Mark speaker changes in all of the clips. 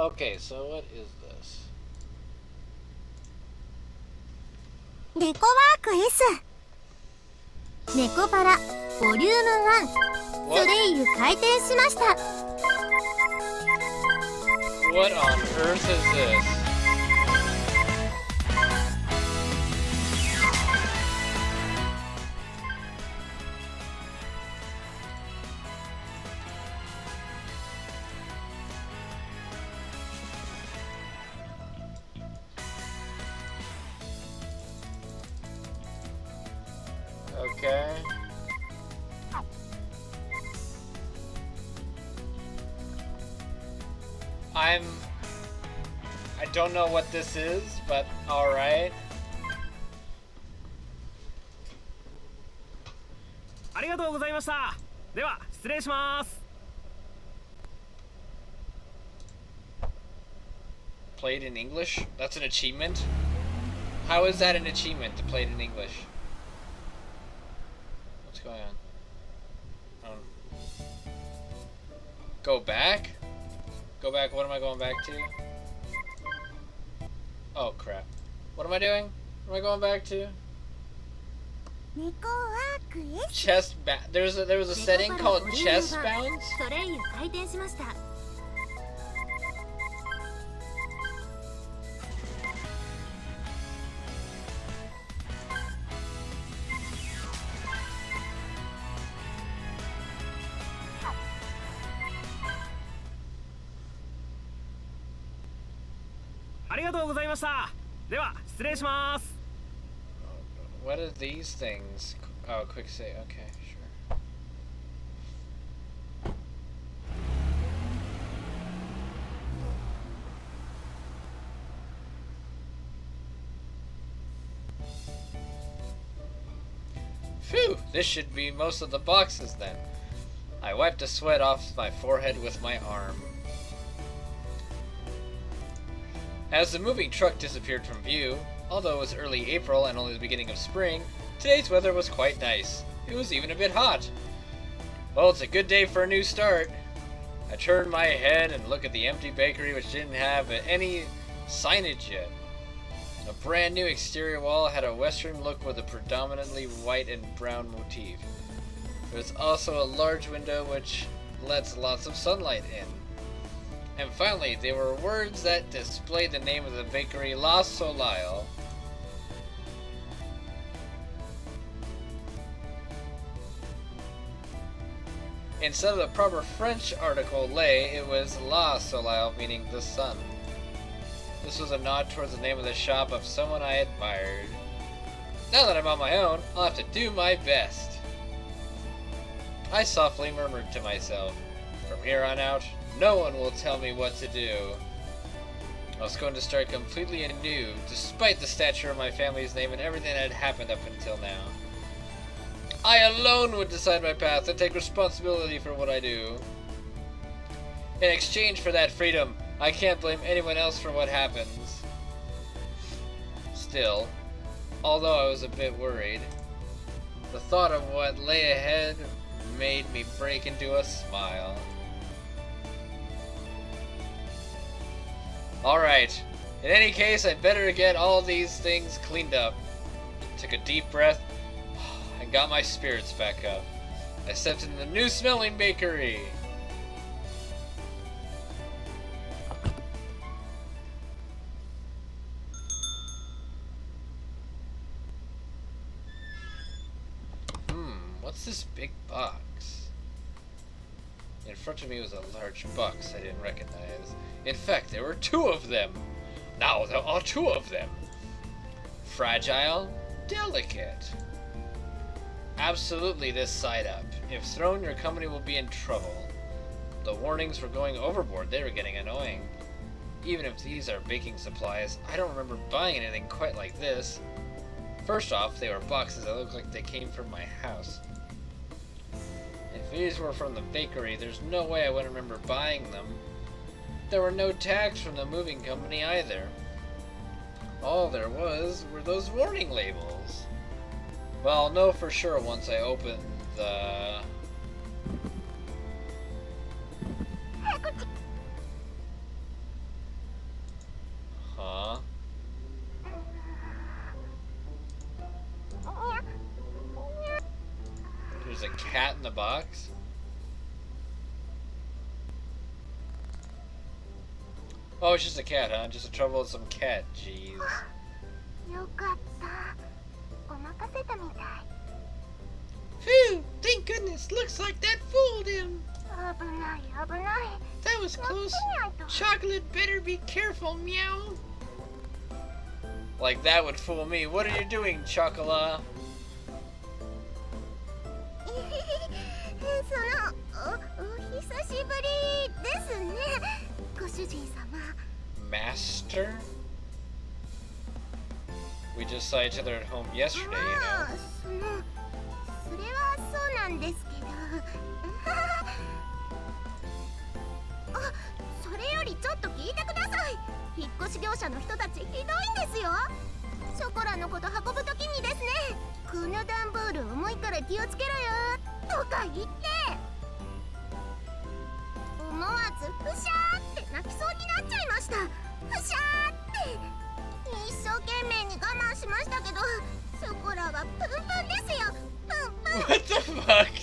Speaker 1: Okay, so what is this?
Speaker 2: ネコワーク S ネコパラボリューム1ソレイユ開店しました。
Speaker 1: What on earth is this? Okay. I don't know what this is, but alright.
Speaker 3: ありがとうございました。では失礼します。
Speaker 1: Played in English? That's an achievement? How is that an achievement to play it in English? What's going on? Go back? Go back, what am I going back to? Oh crap. What am I doing? What am I going back to?
Speaker 2: ネコワーク S
Speaker 1: Chest bound. There was a setting called chest bounds?
Speaker 2: ソレイユ開店しました。
Speaker 3: ありがとうございました。では失礼します。
Speaker 1: What are these things? Oh, quick save. Okay, sure. Phew! This should be most of the boxes then. I wiped the sweat off my forehead with my arm. As the moving truck disappeared from view, although it was early April and only the beginning of spring, today's weather was quite nice. It was even a bit hot. Well, it's a good day for a new start. I turned my head and looked at the empty bakery, which didn't have any signage yet. A brand new exterior wall had a western look with a predominantly white and brown motif. There was also a large window which lets lots of sunlight in. And finally, there were words that displayed the name of the bakery, La Soleil. Instead of the proper French article, lait, it was La Soleil, meaning the sun. This was a nod towards the name of the shop of someone I admired. Now that I'm on my own, I'll have to do my best. I softly murmured to myself, from here on out, no one will tell me what to do. I was going to start completely anew, despite the stature of my family's name and everything that had happened up until now. I alone would decide my path and take responsibility for what I do. In exchange for that freedom, I can't blame anyone else for what happens. Still, although I was a bit worried, the thought of what lay ahead made me break into a smile. Alright, in any case, I'd better get all these things cleaned up. Took a deep breath and got my spirits back up. I stepped into the new smelling bakery. What's this big box? In front of me was a large box I didn't recognize. In fact, there were two of them. Now there are two of them. Fragile, delicate. Absolutely this side up. If thrown, your company will be in trouble. The warnings for going overboard, they were getting annoying. Even if these are baking supplies, I don't remember buying anything quite like this. First off, they were boxes that looked like they came from my house. If these were from the bakery, there's no way I would remember buying them. There were no tags from the moving company either. All there was were those warning labels. Well, I'll know for sure once I open the... a cat in the box? Oh, it's just a cat, huh? Just a trouble with some cat. Jeez.
Speaker 2: よかった。ごまかせたみたい。
Speaker 1: Phew! Thank goodness! Looks like that fooled him!
Speaker 2: 危ない危ない。
Speaker 1: That was close. Chocolate, better be careful, meow! Like that would fool me. What are you doing, Chocolat?
Speaker 2: お久しぶりですね。ご主人様。
Speaker 1: Master? We just saw each other at home yesterday, you know.
Speaker 2: それはそうなんですけど。あ、それよりちょっと聞いてください。引っ越し業者の人たちひどいんですよ。ショコラのこと運ぶときにですね、この段ボール重いから気をつけろよとか言って、思わずふしゃーって泣きそうになっちゃいました。ふしゃーって一生懸命に我慢しましたけど、ショコラはプンプンですよ。プンプン。
Speaker 1: What the fuck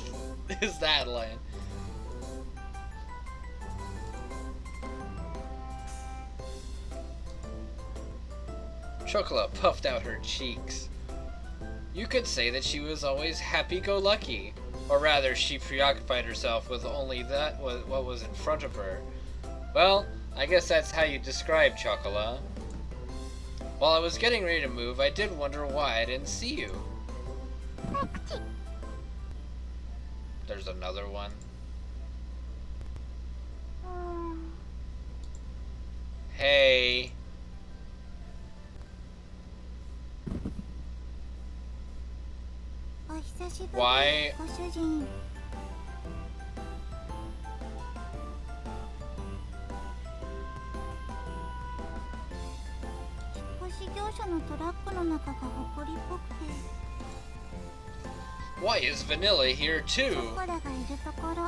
Speaker 1: is that line? Chocolat puffed out her cheeks. You could say that she was always happy-go-lucky. Or rather, she preoccupied herself with only what was in front of her. Well, I guess that's how you describe Chocolat. While I was getting ready to move, I did wonder why I didn't see you. There's another one. Hey. Why?
Speaker 2: ご主人。引っ越し業者のトラックの中が埃っぽくて。
Speaker 1: Why is Vanilla here
Speaker 2: シ
Speaker 1: too?
Speaker 2: ョコラがいるところ。それ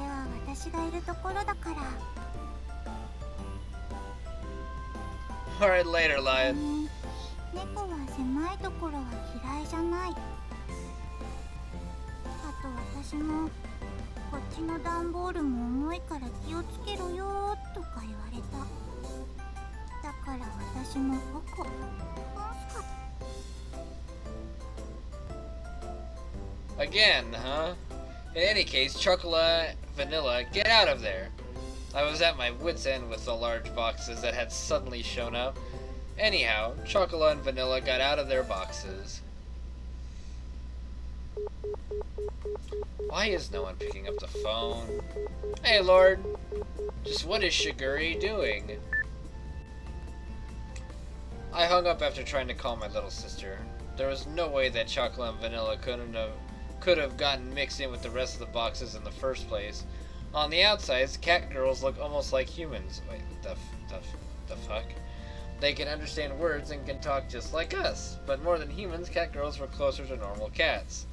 Speaker 2: は私がいるところだから。
Speaker 1: Alright, later, Lion.
Speaker 2: 猫は狭いところは嫌いじゃない。あと私もこっちの段ボールも重いから気をつけろよとか言われた。だから私もここ。
Speaker 1: Again, huh? In any case, Chocolat, Vanilla, get out of there. I was at my wit's end with the large boxes that had suddenly shown up. Anyhow, Chocolat and Vanilla got out of their boxes. Why is no one picking up the phone? Hey, Lord. Just what is Shiguri doing? I hung up after trying to call my little sister. There was no way that Chocolat and Vanilla could have gotten mixed in with the rest of the boxes in the first place. On the outsides, cat girls look almost like humans. Wait, the fuck? They can understand words and can talk just like us. But more than humans, cat girls were closer to normal cats.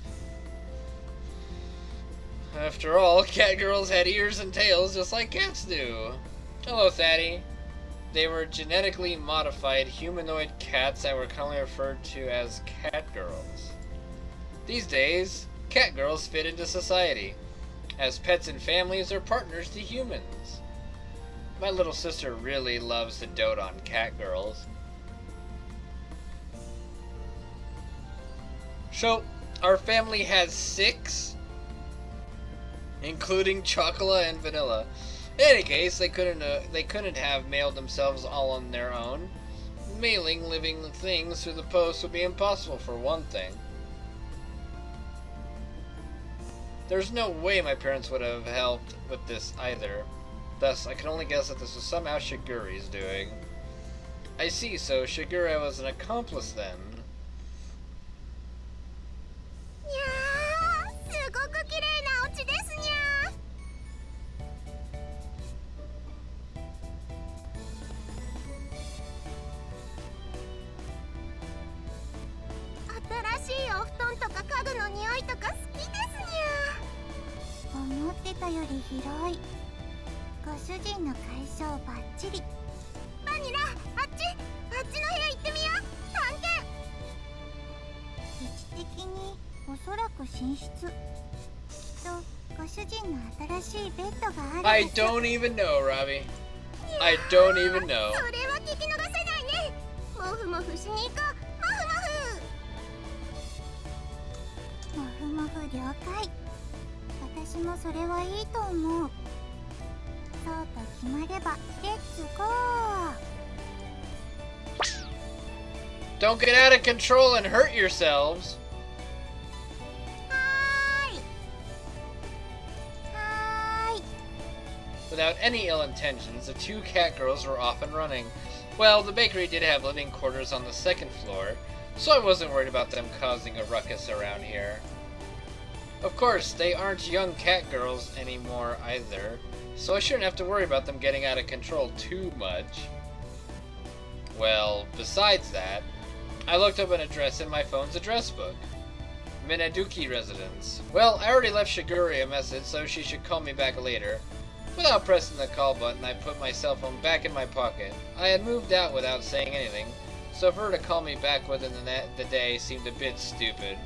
Speaker 1: After all, cat girls had ears and tails just like cats do. Hello, Thaddy. They were genetically modified humanoid cats that were commonly referred to as cat girls. These days, cat girls fit into society. As pets and families or partners to humans. My little sister really loves to dote on cat girls. So, our family has 6, including Chocolat and Vanilla. In any case, they couldn't have mailed themselves all on their own. Mailing living things through the post would be impossible for one thing. There's no way my parents would have helped with this either. Thus, I can only guess that this was somehow Shiguri's doing. I see, so Shigure was an accomplice then.
Speaker 2: にゃー、すごく綺麗なオチですにゃー。新しいお布団とか家具の匂いとか好きですにゃー。思ってたより広い。ご主人の解消バッチリ。バニラ、あっちの部屋行ってみよう。探検。位置的におそらく寝室。人の新しいベッドがある
Speaker 1: I
Speaker 2: んです。
Speaker 1: don't even know, Robbie. I don't even know.
Speaker 2: それは聞き逃せないね。もふもふしに行こう。もふもふ了解。私もそれはいいと思う。そうと決まればレッツゴー。
Speaker 1: Don't get out of control and hurt yourselves.
Speaker 2: はーい。はーい。
Speaker 1: Without any ill intentions, the two cat girls were off and running. Well, the bakery did have living quarters on the second floor, so I wasn't worried about them causing a ruckus around here. Of course, they aren't young cat girls anymore either, so I shouldn't have to worry about them getting out of control too much. Well, besides that, I looked up an address in my phone's address book. Minaduki residence. Well, I already left Shiguri a message, so she should call me back later. Without pressing the call button, I put my cell phone back in my pocket. I had moved out without saying anything, so for her to call me back within the day seemed a bit stupid.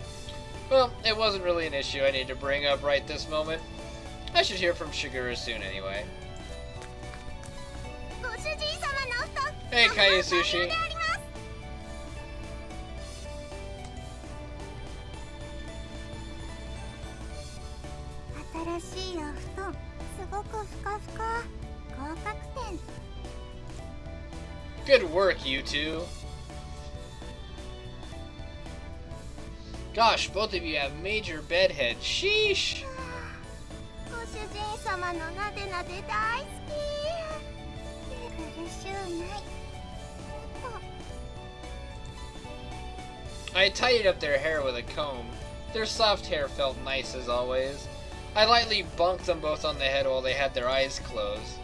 Speaker 1: Well, it wasn't really an issue I need to bring up right this moment. I should hear from Shigura soon anyway.
Speaker 2: ご主人様の布団。
Speaker 1: Hey, Kayu Sushi.
Speaker 2: であります。新しいお布団、すごくふかふか。合格点。
Speaker 1: Good work, you two. Gosh, both of you have major bedhead. Sheesh.
Speaker 2: ご主人様のなでなで大好き。苦しゅうない。
Speaker 1: I tidied up their hair with a comb. Their soft hair felt nice as always. I lightly bunked them both on the head while they had their eyes closed.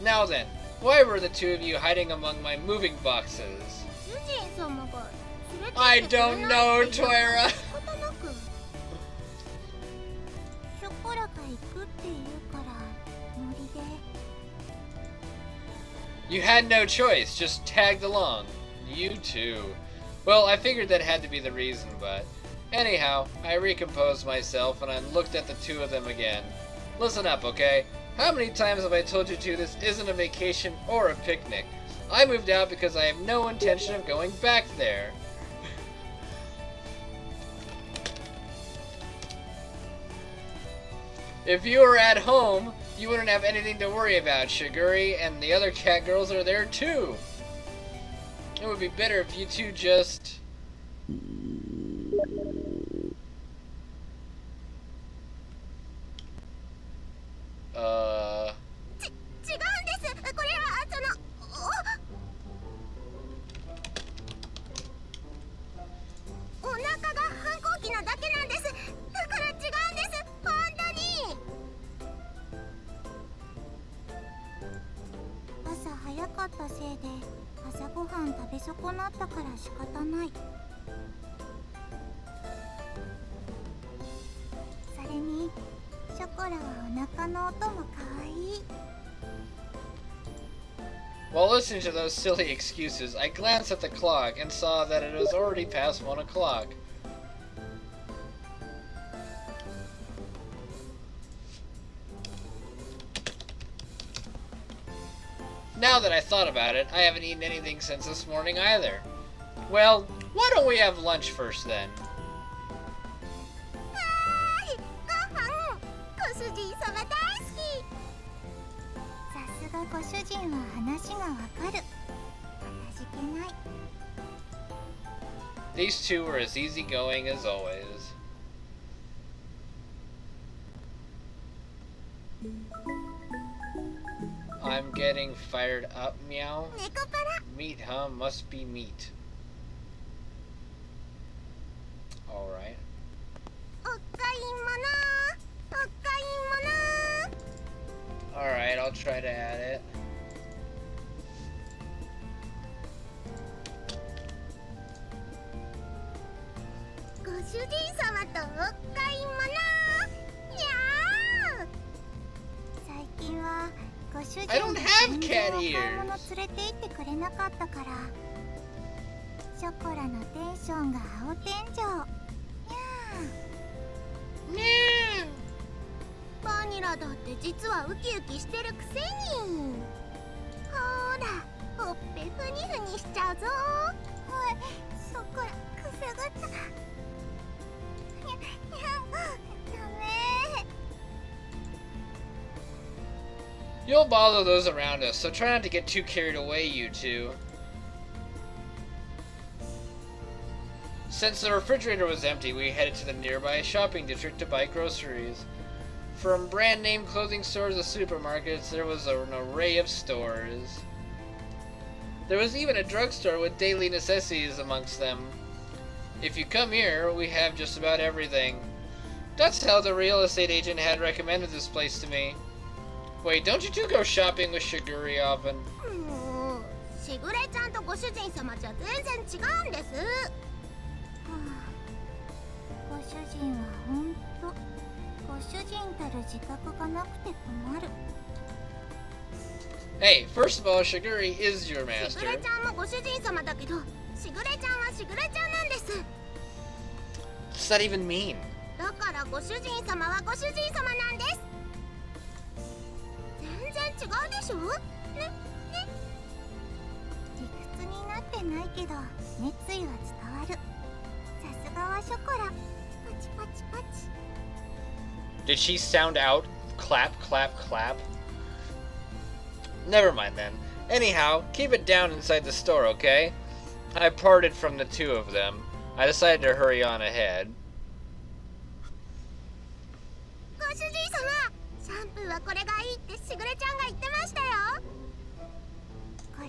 Speaker 1: Now then, why were the two of you hiding among my moving boxes?
Speaker 2: 主人様が連れて
Speaker 1: I
Speaker 2: ってくれ
Speaker 1: don't
Speaker 2: ない
Speaker 1: know,
Speaker 2: って言うから
Speaker 1: Toira.
Speaker 2: 仕方なく。ショコラが行くって言うからノリで。
Speaker 1: You had no choice, just tagged along. You too. Well, I figured that had to be the reason, but... Anyhow, I recomposed myself and I looked at the two of them again. Listen up, okay? How many times have I told you two this isn't a vacation or a picnic? I moved out because I have no intention of going back there. If you were at home, you wouldn't have anything to worry about. Shiguri and the other cat girls are there too. It would be better if you two just...
Speaker 2: 違うんです。これはお腹が反抗期なだけなんです。だから違うんです。本当に。朝早かったせいで朝ごはん食べ損なったから仕方ない。それにショコラはお腹の音もかわいい。
Speaker 1: While listening to those silly excuses, I glanced at the clock and saw that it was already past 1 o'clock. Now that I thought about it, I haven't eaten anything since this morning either. Well, why don't we have lunch first then?
Speaker 2: はーい、ご飯。ご主人様大好き。さすがご主人は話がわかる。かたじけない。
Speaker 1: These two were as easygoing as always. I'm getting fired up, meow.
Speaker 2: ネコパラ。
Speaker 1: Meat, huh? Must be meat. Alright.
Speaker 2: お買い物。お買い物。
Speaker 1: Alright, I'll try to add it.
Speaker 2: ご主人様とお買い物。やー。最近はご主人
Speaker 1: I don't have
Speaker 2: が
Speaker 1: cat
Speaker 2: 全然お買い
Speaker 1: ears.
Speaker 2: 物連れて行ってくれなかったからショコラのテンションが青天井。にゃー。バニラだって実はウキウキしてるくせに。ほらほっぺふにふにしちゃうぞ。おい、そこらくすぐった。ダメ。
Speaker 1: You'll bother those around us, so try not to get too carried away, you two. Since the refrigerator was empty, we headed to the nearby shopping district to buy groceries. From brand name clothing stores to supermarkets, there was an array of stores. There was even a drugstore with daily necessities amongst them. If you come here, we have just about everything. That's how the real estate agent had recommended this place to me. Wait, don't you two go shopping with Shiguri often?
Speaker 2: もうしぐれちゃんとご主人様じゃ全然違うんです。ご主人はほんとご主人たる自覚がなくて困る。
Speaker 1: Hey, first of all, Shiguri is your
Speaker 2: しぐ
Speaker 1: master.
Speaker 2: れちゃんもご主人様だけど、しぐれちゃんはしぐれちゃんなんです。
Speaker 1: What does that even mean?
Speaker 2: だからご主人様はご主人様なんです。全然違うでしょ。ね。理屈になってないけど熱意は伝わる。さすがはショコラ。パチパチパチ。
Speaker 1: Did she sound out? Clap, clap, clap? Never mind then. Anyhow, keep it down inside the store, okay? I parted from the two of them. I decided to hurry on ahead.
Speaker 2: ご主人様、シャンプーはこれがいいってしぐれちゃんが言ってましたよ。これ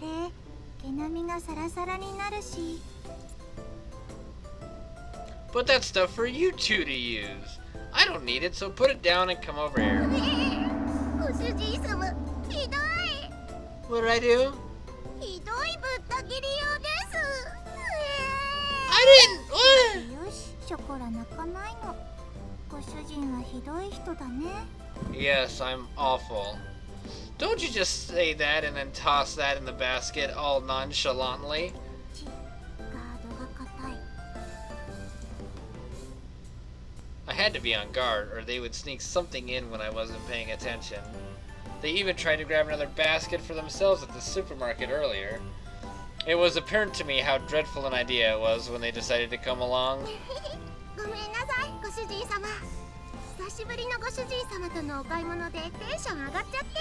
Speaker 2: 毛並みがサラサラになるし。
Speaker 1: But that's stuff for you two to use. I don't need it, so put it down and come over here.
Speaker 2: ご主人様、ひどい。
Speaker 1: What did I do?
Speaker 2: ひどいぶった切りようです。
Speaker 1: I didn't.
Speaker 2: よし、ショコラ泣かないの。ご主人はひどい人だね。
Speaker 1: Yes, I'm awful. Don't you just say that and then toss that in the basket all nonchalantly?
Speaker 2: ガードが硬い。
Speaker 1: I had to be on guard, or they would sneak something in when I wasn't paying attention. They even tried to grab another basket for themselves at the supermarket earlier. It was apparent to me how dreadful an idea it was when they decided to come along.
Speaker 2: ごめんなさい、ご主人様。久しぶりのご主人様とのお買い物でテンション上がっちゃって。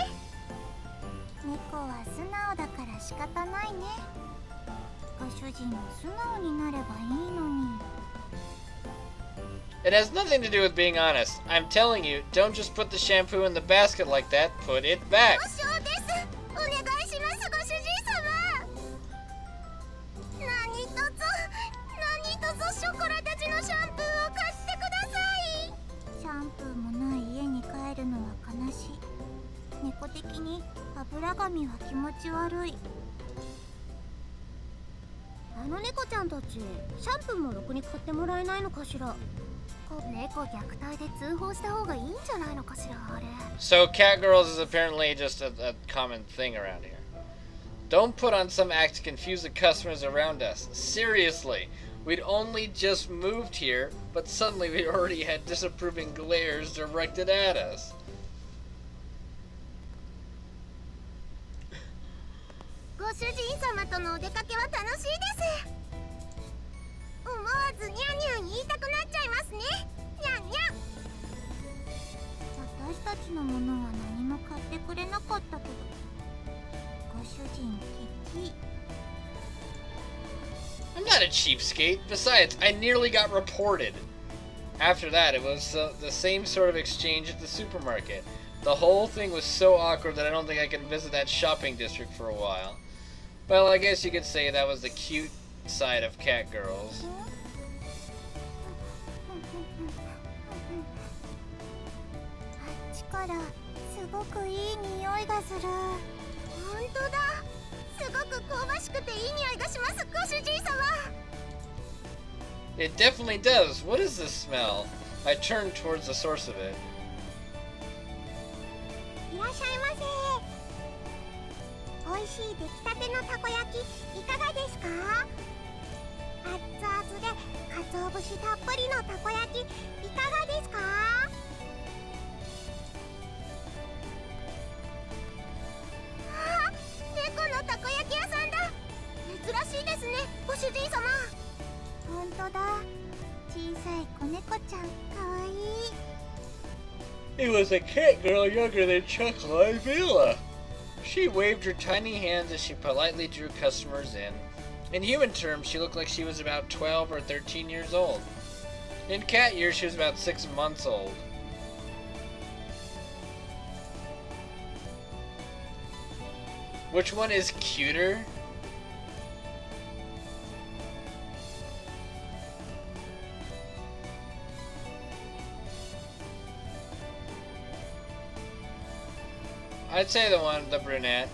Speaker 2: 猫は素直だから仕方ないね。ご主人も素直になればいいのに。
Speaker 1: It has nothing to do with being honest. I'm telling you, don't just put the shampoo in the basket like that. Put it back.
Speaker 2: 保証です。お願いします、ご主人様。何卒ショコラたちのシャンプーを貸してください。シャンプーもない家に帰るのは悲しい。猫的に油髪は気持ち悪い。あの猫ちゃんたち、シャンプーもろくに買ってもらえないのかしら。猫虐待で通報した方がいいんじゃないのかしら、あれ。
Speaker 1: So cat girls is apparently just a common thing around here. Don't put on some act to confuse the customers around us. Seriously, we'd only just moved here, but suddenly we already had disapproving glares directed at us.
Speaker 2: ご主人様とのお出かけは楽しいです。思わずニャンニャン言いたくなっちゃいますね。ニャンニャン。私たちのものは何も買ってくれなかったけど、ご主人ケチ。
Speaker 1: I'm not a cheapskate. Besides, I nearly got reported. After that, it was the same sort of exchange at the supermarket. The whole thing was so awkward that I don't think I can visit that shopping district for a while. Well, I guess you could say that was the cute side of cat girls.
Speaker 2: あっちからすごくいい匂いがする。本当だ。すごく香ばしくていい匂いがします、ご主人様。
Speaker 1: It definitely does. What is this smell? I turned towards the source of it.
Speaker 2: いらっしゃいませ。美味しい出来たてのたこ焼きいかがですか？熱々で鰹節たっぷりのたこ焼きいかがですか？ご主人様。本当だ。小さい子猫ちゃん、かわいい。
Speaker 1: It was a cat girl younger than Chocolate Villa. She waved her tiny hands as she politely drew customers in. In human terms, she looked like she was about 12 or 13 years old. In cat years, she was about 6 months old. Which one is cuter? I'd say the brunette.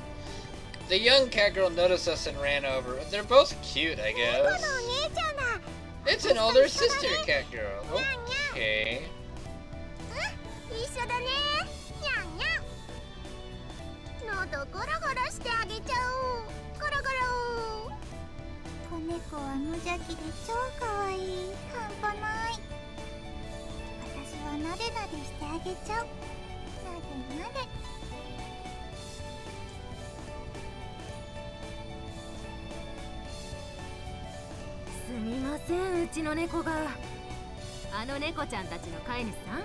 Speaker 1: The young cat girl noticed us and ran over. They're both cute, I guess. It's an older sister cat girl. Okay.
Speaker 2: 一緒だね。にゃんにゃん。喉ゴロゴロしてあげちゃおう。ゴロゴロ。子猫は無邪気で超かわいい。半端ない。私はなでなでしてあげちゃう。なでなで。
Speaker 4: すみません、うちの猫が。あの猫ちゃんたちの飼い主さん？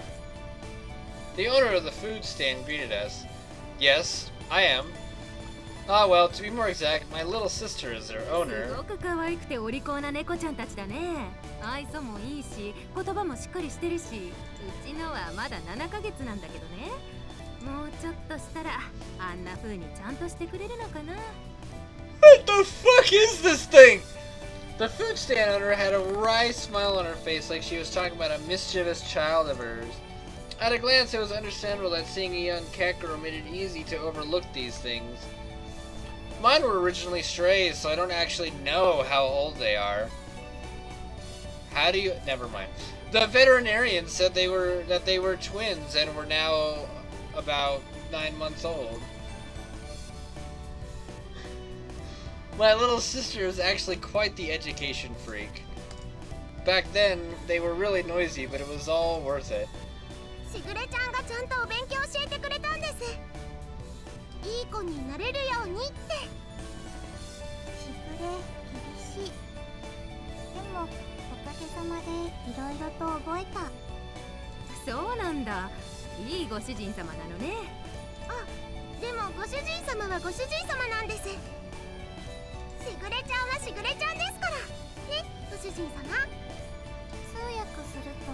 Speaker 1: The owner of the food stand greeted us. Yes, I am. Ah, well, to be more exact, my little sister is their
Speaker 4: す
Speaker 1: owner.
Speaker 4: ごく可愛くてお利口な猫ちゃんたちだね。愛想もいいし、言葉もしっかりしてるし、うちのはまだ7ヶ月なんだけどね。もうちょっとしたらあんな風にちゃんとしてくれるのかな。
Speaker 1: What the fuck is this thing? The food stand owner had a wry smile on her face like she was talking about a mischievous child of hers. At a glance, it was understandable that seeing a young cat girl made it easy to overlook these things. Mine were originally strays, so I don't actually know how old they are. How do you... Never mind. The veterinarian said they were twins and were now about 9 months old. My little sister is actually quite the education freak. Back then, they were really noisy, but it was all worth it.
Speaker 2: しぐれちゃんがちゃんとお勉強教えてくれたんです。いい子になれるようにって。しぐれ、厳しい。でも、おかげさまでいろいろと覚えた。
Speaker 4: そうなんだ。いいご主人様なのね。
Speaker 2: あ、でもご主人様はご主人様なんです。しぐれちゃんはしぐれちゃんですから。ね、ご主人様。通訳すると、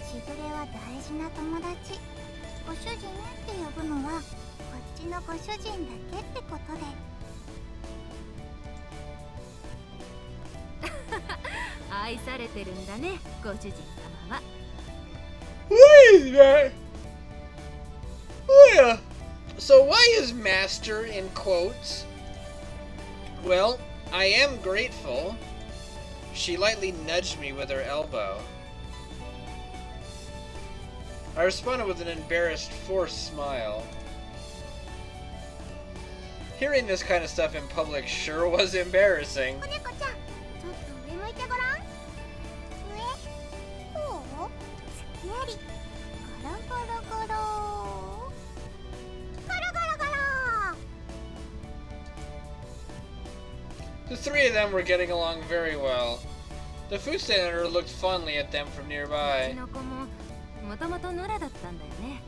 Speaker 2: しぐれは大事な友達。ご主人って呼ぶのは、こっちのご主人だけってことで。
Speaker 4: 愛されてるんだね、ご主人様は。
Speaker 1: What is that? Oh yeah. So why is master in quotes? Well, I am grateful. She lightly nudged me with her elbow. I responded with an embarrassed, forced smile. Hearing this kind of stuff in public sure was embarrassing.
Speaker 2: 子猫ちゃん、ちょっと上向いてごらん。上？こう？すきやり。ゴロゴロゴロ。ゴロゴロゴロ。
Speaker 1: The three of them were getting along very well. The food stand owner looked fondly at them from
Speaker 4: うち
Speaker 1: nearby.
Speaker 4: の子ももともと野良だったんだよね。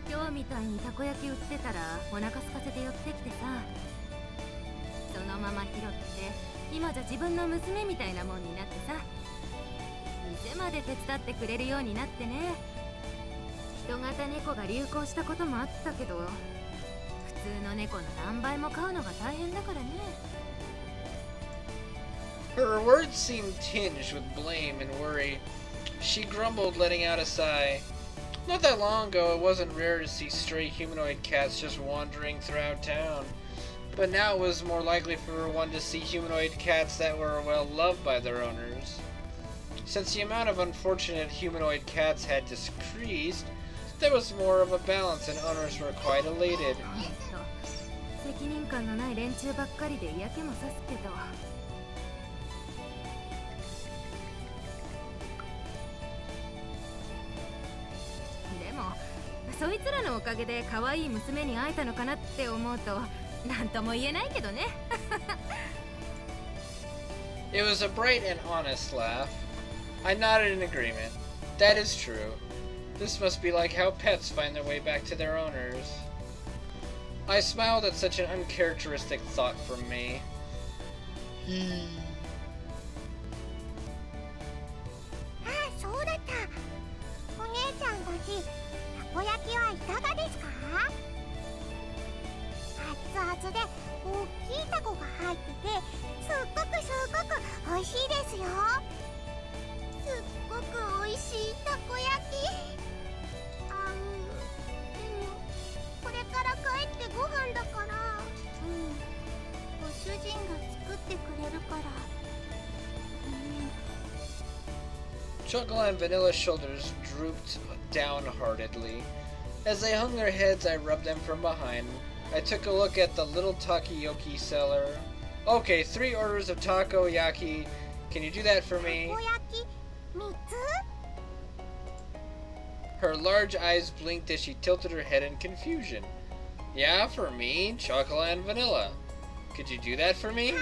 Speaker 4: 今日みたいにたこ焼き売ってたらお腹空かせて寄ってきてさ、そのまま拾って今じゃ自分の娘みたいなもんになってさ、店まで手伝ってくれるようになってね。人型猫が流行したこともあったけど、普通の猫の何倍も飼うのが大変だからね。
Speaker 1: Her words seemed tinged with blame and worry. She grumbled, letting out a sigh. Not that long ago, it wasn't rare to see stray humanoid cats just wandering throughout town. But now it was more likely for one to see humanoid cats that were well loved by their owners. Since the amount of unfortunate humanoid cats had decreased, there was more of a balance and owners were quite elated.
Speaker 4: 責任感のない連中ばっかりで嫌気もさすけど。でもそいつらのおかげで可愛い娘に会えたのかなって思うと何とも言えないけどね。
Speaker 1: It was a bright and honest laugh. I nodded in agreement. That is true. This must be like how pets find their way back to their owners. I smiled at such an uncharacteristic thought from me.
Speaker 2: Ah, そうだった。お姉ちゃんたち、たこ焼きはいかがですか？熱々で大きいタコが入ってて、すっごく美味しいですよ。すっごく美味しいたこ焼き。でもこれから帰ってご飯だから。ご主人が作ってくれるから。
Speaker 1: Chocolate and Vanilla's shoulders drooped downheartedly. As they hung their heads, I rubbed them from behind. I took a look at the little takoyaki seller. Okay, 3 orders of takoyaki. Can you do that for me?
Speaker 2: たこ焼き3つ？
Speaker 1: Her large eyes blinked as she tilted her head in confusion. Yeah, for me, chocolate and vanilla. Could you do that for me?
Speaker 2: はい、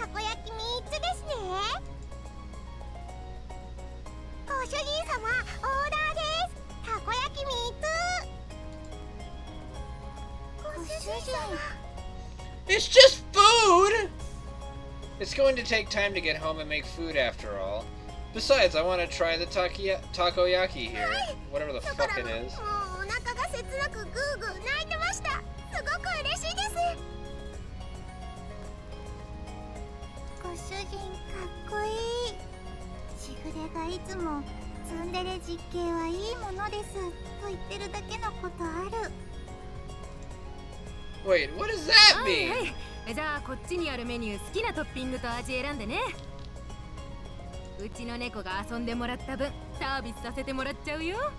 Speaker 2: たこ焼き3つですね。ご主人様、オーダーです。たこ焼き3つ。ご主人。
Speaker 1: It's just food! It's going to take time to get home and make food after all. Besides, I want to try the takoyaki here. Whatever the fuck it is.
Speaker 2: もうお腹が切なくグーグー泣いてました。すごく嬉しいです。ご主人かっこいい。しぐれがいつもツンデレ実刑はいいものですと言ってるだけのことある。
Speaker 1: Wait, what does that
Speaker 4: はい
Speaker 1: mean?
Speaker 4: はい、じゃあこっちにあるメニュー好きなトッピングと味選んでね。うちの猫が遊んでもらった分サービスさせてもらっちゃうよ。
Speaker 2: は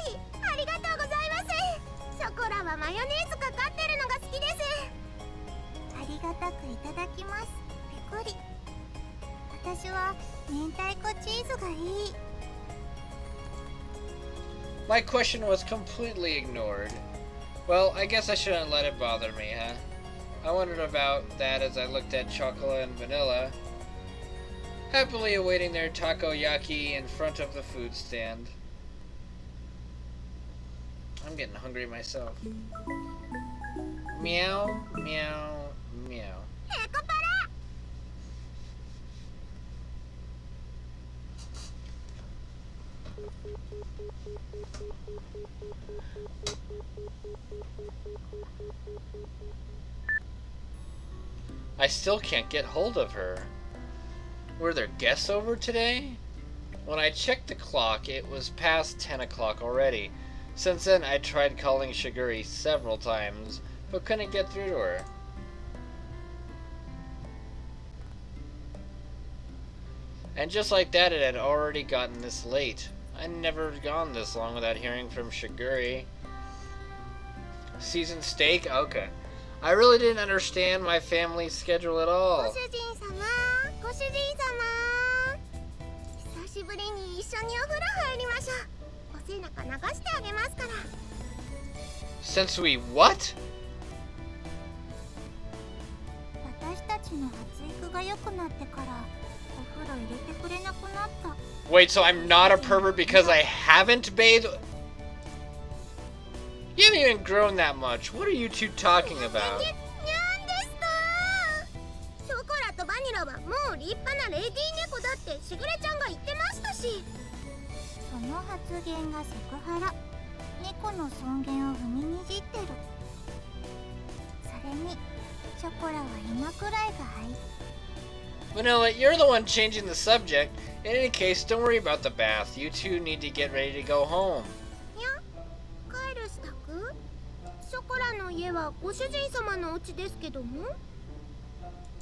Speaker 2: ーい、ありがとうございます。ショコラはマヨネーズかかってるのが好きです。ありがたくいただきます。ペコリ。私は明太子チーズがいい。
Speaker 1: My question was completely ignored. Well, I guess I shouldn't let it bother me, huh? I wondered about that as I looked at chocolate and vanilla, happily awaiting their takoyaki in front of the food stand. I'm getting hungry myself. Meow, meow, meow.
Speaker 2: ネコパラ。
Speaker 1: I still can't get hold of her. Were there guests over today? When I checked the clock, it was past 10 o'clock already. Since then, I tried calling Shiguri several times, but couldn't get through to her. And just like that, it had already gotten this late. I'd never gone this long without hearing from Shiguri. Seasoned steak? Okay. I really didn't understand my family's schedule at
Speaker 2: ご
Speaker 1: all.
Speaker 2: 主人様、ご主人様。久しぶりに一緒にお風呂入りましょう。お背中流してあげますから。
Speaker 1: Since we what?
Speaker 2: 私たちの発育が良くなってからお風呂入れてくれなくなった。
Speaker 1: Wait, so I'm not a pervert because I haven't bathed? You haven't even grown that much. What are you two talking about?
Speaker 2: にゃんですか。ショコラとバニラはもう立派なレディー猫だってしぐれちゃんが言ってましたし。その発言がセクハラ。猫の尊厳を踏みにじってる。それにショコラは今くらいがいい。
Speaker 1: Vanilla, you're the one changing the subject. In any case, don't worry about the bath. You two need to get ready to go home.
Speaker 2: にゃ、帰る支度？ショコラの家はご主人様のお家ですけども。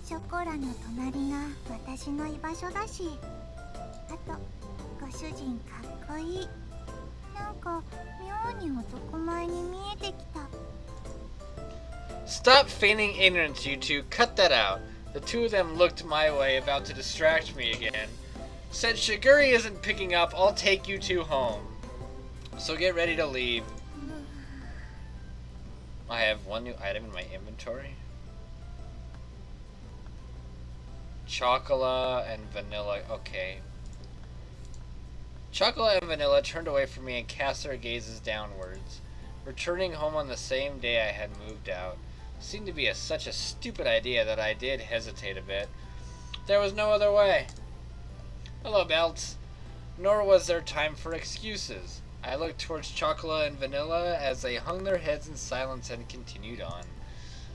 Speaker 2: ショコラの隣が私の居場所だし。あと、ご主人かっこいい。なんか妙に男前に見えてきた。
Speaker 1: Stop feigning ignorance, you two. Cut that out. The two of them looked my way, about to distract me again. Since Shiguri isn't picking up, I'll take you two home. So get ready to leave. I have one new item in my inventory. Chocolate and Vanilla. Okay. Chocolate and Vanilla turned away from me and cast their gazes downwards. Returning home on the same day I had moved out seemed to be such a stupid idea that I did hesitate a bit. There was no other way. Hello, Belts. Nor was there time for excuses. I looked towards Chocolate and Vanilla as they hung their heads in silence and continued on.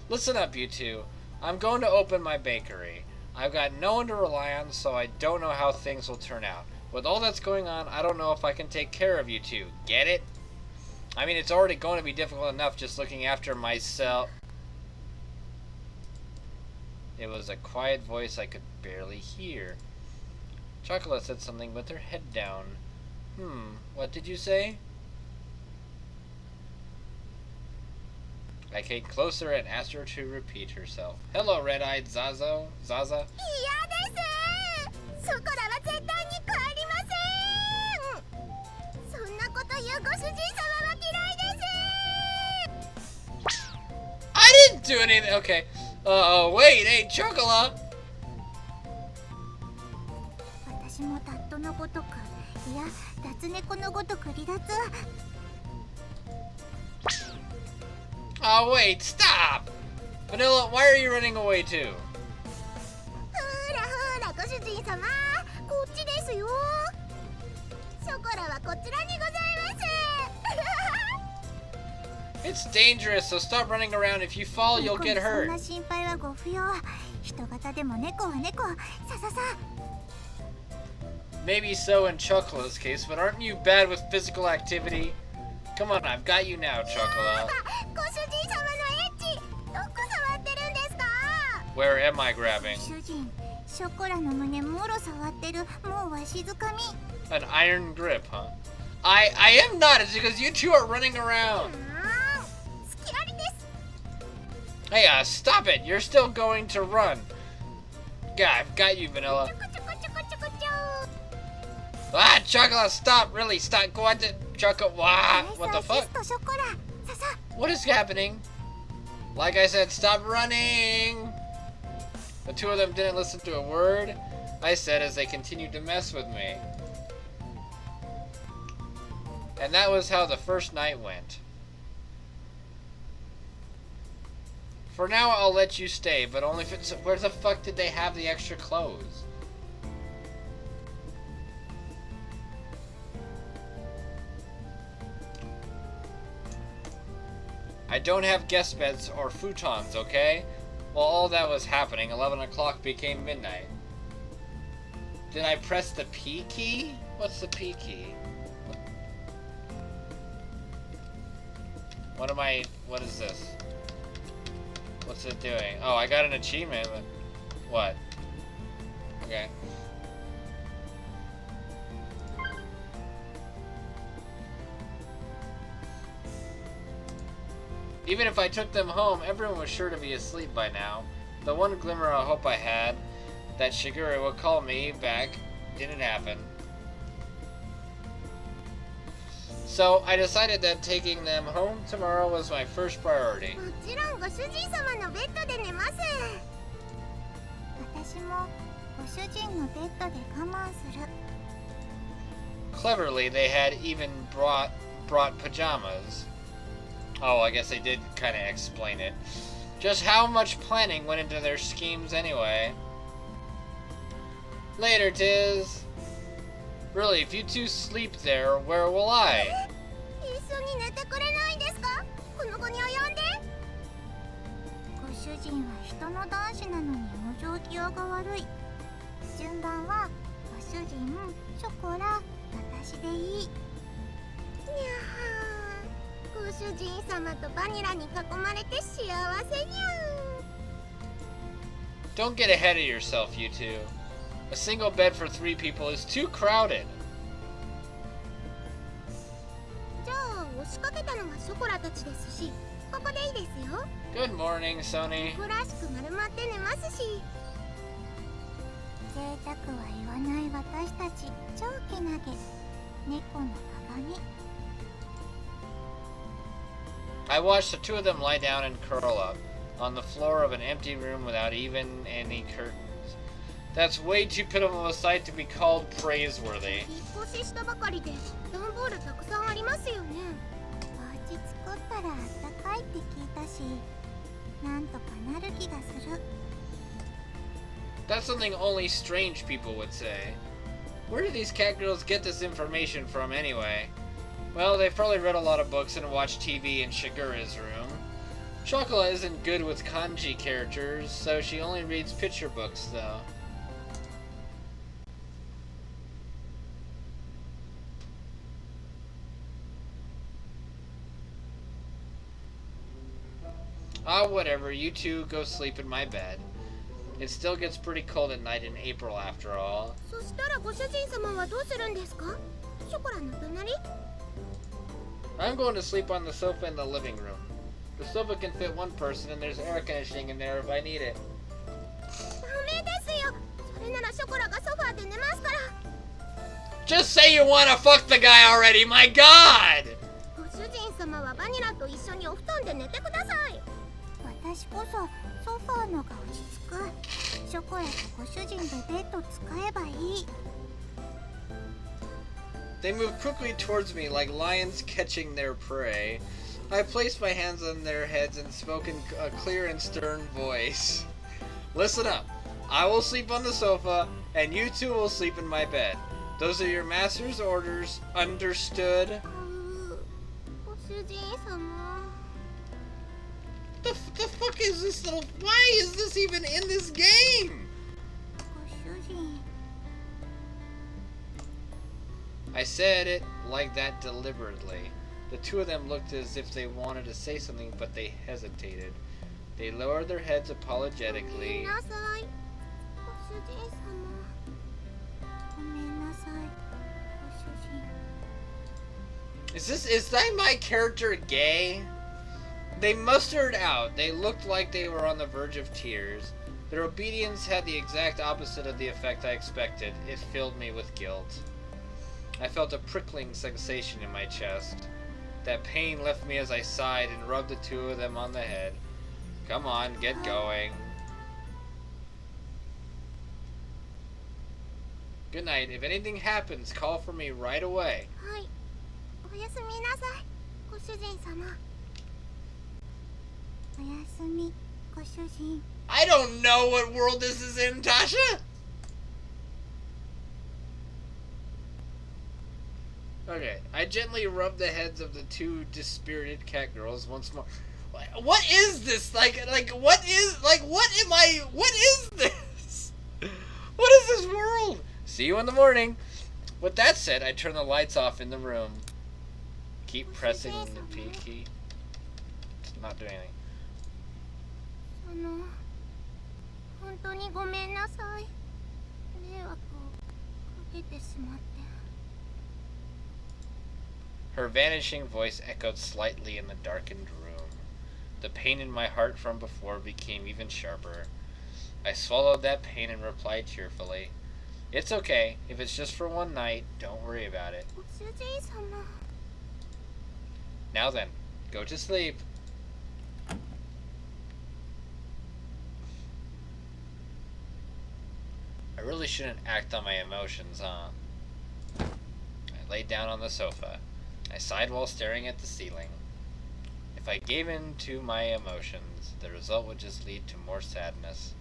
Speaker 1: Listen up, you two. I'm going to open my bakery. I've got no one to rely on, so I don't know how things will turn out. With all that's going on, I don't know if I can take care of you two. Get it? I mean, it's already going to be difficult enough just looking after myself. It was a quiet voice I could barely hear. Chocolate said something with her head down. What did you say? I came closer and asked her to repeat herself. Hello, red-eyed Zaza.
Speaker 2: 嫌です。ショコラは絶対に帰りません。そんなこと言うご主人様は嫌いです。
Speaker 1: I didn't do anything. Okay. Wait, hey, Chocolate.
Speaker 2: 私もタットのごとく、いや、脱猫のごとく離脱。
Speaker 1: Oh, wait, stop! Vanilla, why are you running away too?
Speaker 2: ほらほら、ご主人様、こっちですよ。ショコラはこちらにございます。
Speaker 1: It's dangerous, so stop running around. If you fall, you'll get
Speaker 2: そん
Speaker 1: hurt.
Speaker 2: な心配はご不要。人型でも猫は猫。さささ。
Speaker 1: Maybe so in Chocolate's case, but aren't you bad with physical activity? Come on, I've got you now, Chocolate.
Speaker 2: ご主人様のエッチ、どこ触ってるんですか？
Speaker 1: Where am I grabbing?
Speaker 2: 主人、ショコラの胸もろ触ってる。もうわしづかみ。
Speaker 1: An iron grip, huh? I am not. It's because you two are running around.
Speaker 2: スキラリです。
Speaker 1: Hey, stop it. You're still going to run. Yeah, I've got you, Vanilla.
Speaker 2: ちょこちょこちょこちょこちょ。
Speaker 1: Ah, Chocolate, stop. Really, stop. Go on to Chocolate. Wow, what the fuck?
Speaker 2: ショコラ、ささ。
Speaker 1: What is happening? Like I said, stop running! The two of them didn't listen to a word I said as they continued to mess with me. And that was how the first night went. For now, I'll let you stay, but only if it's... Where the fuck did they have the extra clothes? I don't have guest beds or futons, okay? While all that was happening, 11 o'clock became midnight. Did I press the P key? What's the P key? What is this? What's it doing? Oh, I got an achievement. What? Okay. Even if I took them home, everyone was sure to be asleep by now. The one glimmer of hope I had, that Shigure would call me back, didn't happen. So I decided that taking them home tomorrow was my first priority.
Speaker 2: もちろんご主人様のベッドで寝ます。私もご主人のベッドで我慢する。
Speaker 1: Cleverly, they had even brought pajamas. Oh, I guess they did kind of explain it. Just how much planning went into their schemes anyway. Later, Tiz. Really, if you two sleep there, where will I?
Speaker 2: 一緒に寝てくれないんですか？この子に及んで。ご主人は人の男子なのに往生際が悪い。順番はご主人、ショコラ、私でいい。にゃー、ご主人様とバニラに囲まれて幸せにゃん。
Speaker 1: Don't get ahead of yourself, you two. A single bed for 3 people is too crowded.
Speaker 2: じゃあ押しかけたのはショコラたちですし、ここでいいですよ。
Speaker 1: Good morning, Sony.
Speaker 2: 猫らしく丸まって寝ますし。贅沢は言わない私たち、超けなげ。猫の鏡。
Speaker 1: I watched the two of them lie down and curl up on the floor of an empty room without even any curtains. That's way too pitiful a sight to be called praiseworthy.
Speaker 2: 引っ越ししたばかりで段ボールたくさんありますよね。お家作ったらあったかいって聞いたし、なんとかなる気がする。
Speaker 1: That's something only strange people would say. Where do these cat girls get this information from anyway? Well, they've probably read a lot of books and watched TV in Shigura's room. Chocola isn't good with kanji characters, so she only reads picture books, though. Ah, whatever. You two go sleep in my bed. It still gets pretty cold at night in April, after all.
Speaker 2: そしたらご主人様はどうするんですか？ショコラの隣？
Speaker 1: I'm going to sleep on the sofa in the living room. The sofa can fit one person, and there's air conditioning in there if I need it.
Speaker 2: ダメですよ。それならショコラがソファーで寝ますから。
Speaker 1: Just say you want to fuck the guy already, my god!
Speaker 2: ご主人様はバニラと一緒にお布団で寝てください。私こそソファーのが落ち着く。ショコラとご主人でベッド使えばいい。
Speaker 1: They move quickly towards me like lions catching their prey. I placed my hands on their heads and spoke in a clear and stern voice. Listen up. I will sleep on the sofa, and you two will sleep in my bed. Those are your master's orders. Understood?
Speaker 2: ご主人様。
Speaker 1: The fuck is this little... Why is this even in this game?
Speaker 2: ご主人。
Speaker 1: I said it like that deliberately. The two of them looked as if they wanted to say something, but they hesitated. They lowered their heads
Speaker 2: ごめ
Speaker 1: apologetically.
Speaker 2: んなさい。ご主人様。ごめんなさい。ご主人。
Speaker 1: Is that my character gay? They mustered out. They looked like they were on the verge of tears. Their obedience had the exact opposite of the effect I expected. It filled me with guilt. I felt a prickling sensation in my chest. That pain left me as I sighed and rubbed the two of them on the head. Come on, get going. Good night. If anything happens, call for me right away.
Speaker 2: はい。おやすみなさい。ご主人様。おやすみ、ご主人。
Speaker 1: I don't know what world this is in, Tasha! Okay, I gently rubbed the heads of the two dispirited cat girls once more. What is this? What is this? What is this world? See you in the morning. With that said, I turned the lights off in the room. Keep pressing the P key. It's not doing anything.
Speaker 2: 本当にごめんなさい。迷惑をかけてしまって。
Speaker 1: Her vanishing voice echoed slightly in the darkened room. The pain in my heart from before became even sharper. I swallowed that pain and replied cheerfully, "It's okay. If it's just for one night, don't worry about it.
Speaker 2: ご主人様。
Speaker 1: Now then, go to sleep." I really shouldn't act on my emotions, huh? I laid down on the sofa. I sighed while staring at the ceiling. If I gave in to my emotions, the result would just lead to more sadness.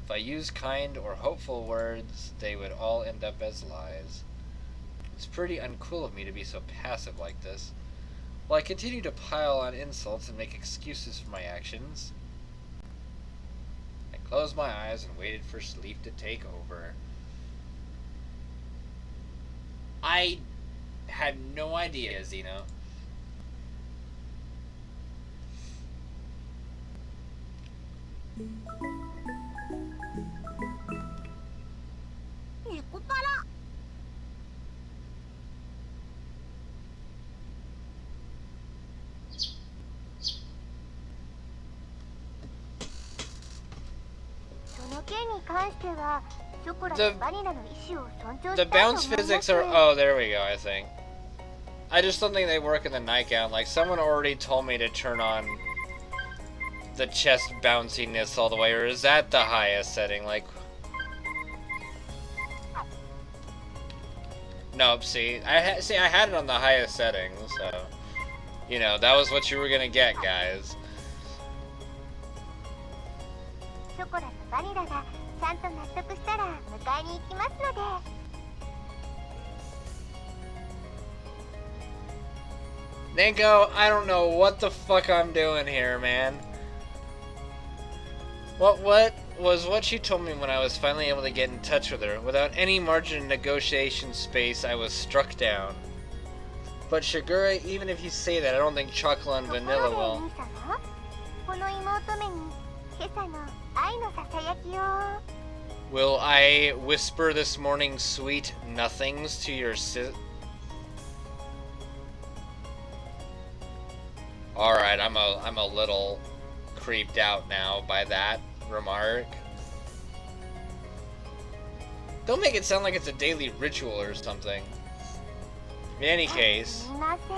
Speaker 1: If I used kind or hopeful words, they would all end up as lies. It's pretty uncool of me to be so passive like this. While I continue to pile on insults and make excuses for my actions, I closed my eyes and waited for sleep to take over. I had no idea, Zeno.
Speaker 2: NEKOPARA。 その件に関しては、ショコラとバニラの意思を尊重した
Speaker 1: The
Speaker 2: いと思いま
Speaker 1: bounce
Speaker 2: す。
Speaker 1: physics are... Oh, there we go, I think. I just don't think they work in the nightgown. Like, someone already told me to turn on the chest bounciness all the way, or is that the highest setting? Like, Nope, see, I had it on the highest setting, so you know that was what you were gonna get, guys.
Speaker 2: ショコラとバニラがちゃんと納得したら迎えに行きますので。
Speaker 1: Neko, I don't know what the fuck I'm doing here, man. What was what she told me when I was finally able to get in touch with her. Without any margin of negotiation space, I was struck down. But Shigure, even if you say that, I don't think chocolate and vanilla will.
Speaker 2: この妹目に今朝の愛のささやきを。
Speaker 1: Will I whisper this morning's sweet nothings to your Alright, I'm a little creeped out now by that remark. Don't make it sound like it's a daily ritual or something. In any case.
Speaker 2: すみません。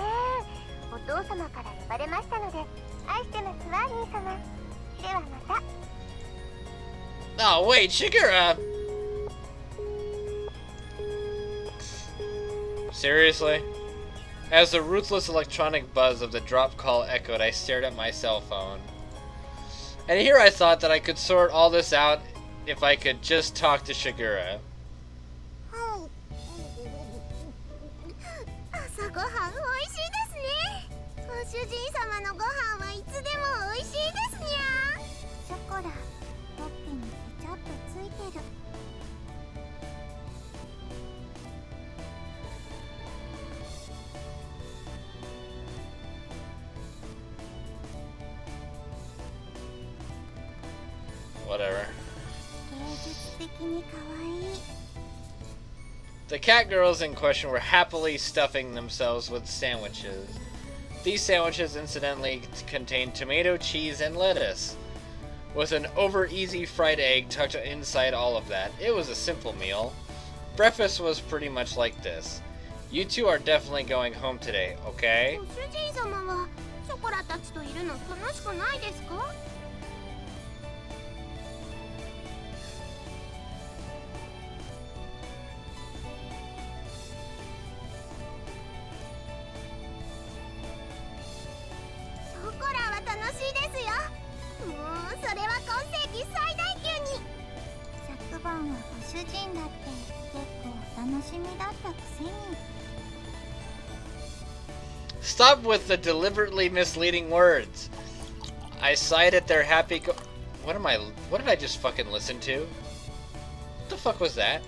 Speaker 2: お父様から呼ばれましたので、愛してますわ、兄様。ではまた。
Speaker 1: Oh, wait, Shigura! Seriously? As the ruthless electronic buzz of the drop call echoed, I stared at my cell phone. And here I thought that I could sort all this out if I could just talk to Shigura.
Speaker 2: 朝ごはん美味しいですね。ご主人様のご飯はいつでも美味しいですにゃ。ショコラ、ほっぺにケチャップついてる。
Speaker 1: Whatever.
Speaker 2: 芸術的に可愛い。
Speaker 1: The cat girls in question were happily stuffing themselves with sandwiches. These sandwiches incidentally contained tomato, cheese, and lettuce, with an over-easy fried egg tucked inside all of that. It was a simple meal. Breakfast was pretty much like this. You two are definitely going home today, okay?
Speaker 2: ご主人様はショコラたちといるの楽しくないですか？
Speaker 1: Stop with the deliberately misleading words. I sighed at their happy what did I just fucking listen to? What the fuck was that?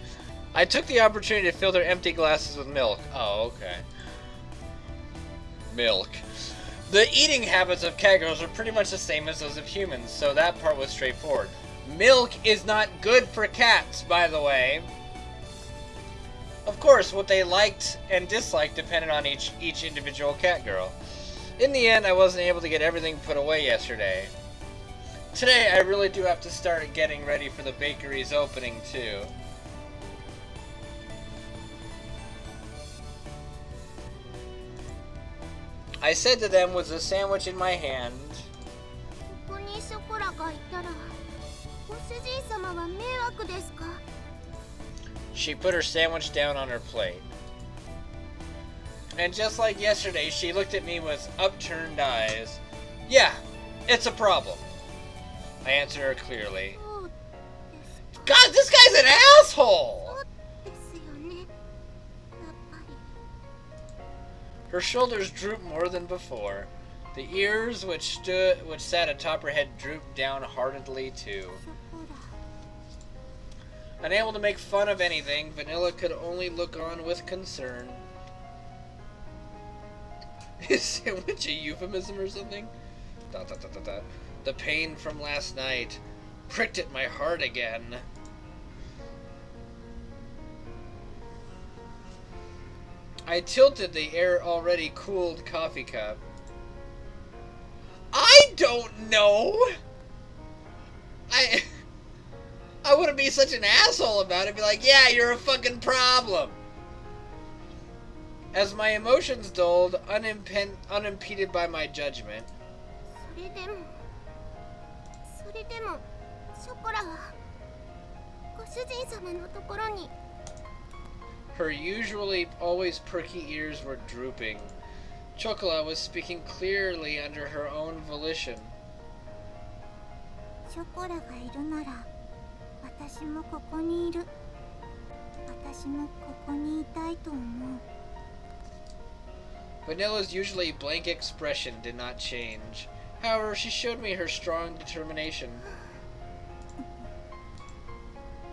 Speaker 1: I took the opportunity to fill their empty glasses with milk. Oh, okay. Milk. The eating habits of cat girls are pretty much the same as those of humans, so that part was straightforward. Milk is not good for cats, by the way. Of course, what they liked and disliked depended on each individual cat girl. In the end, I wasn't able to get everything put away yesterday. Today, I really do have to start getting ready for the bakery's opening, too. I said to them with a sandwich in my hand, she put her sandwich down on her plate. And just like yesterday, she looked at me with upturned eyes. Yeah, it's a problem. I answered her clearly. God, this guy's an asshole! Her shoulders drooped more than before. The ears which sat atop her head drooped down heartedly too. Unable to make fun of anything, Vanilla could only look on with concern. Is sandwich a euphemism or something? ... The pain from last night pricked at my heart again. I tilted the air already cooled coffee cup. I don't know! I wouldn't be such an asshole about it. Be like, yeah, you're a fucking problem. As my emotions dulled, unimpeded by my judgment. Her usually always perky ears were drooping. Chocola was speaking clearly under her own volition.
Speaker 2: ショコラがいるなら私もここにいる。私もここにいたいと思う。
Speaker 1: Vanilla's usually blank expression did not change. However, she showed me her strong determination.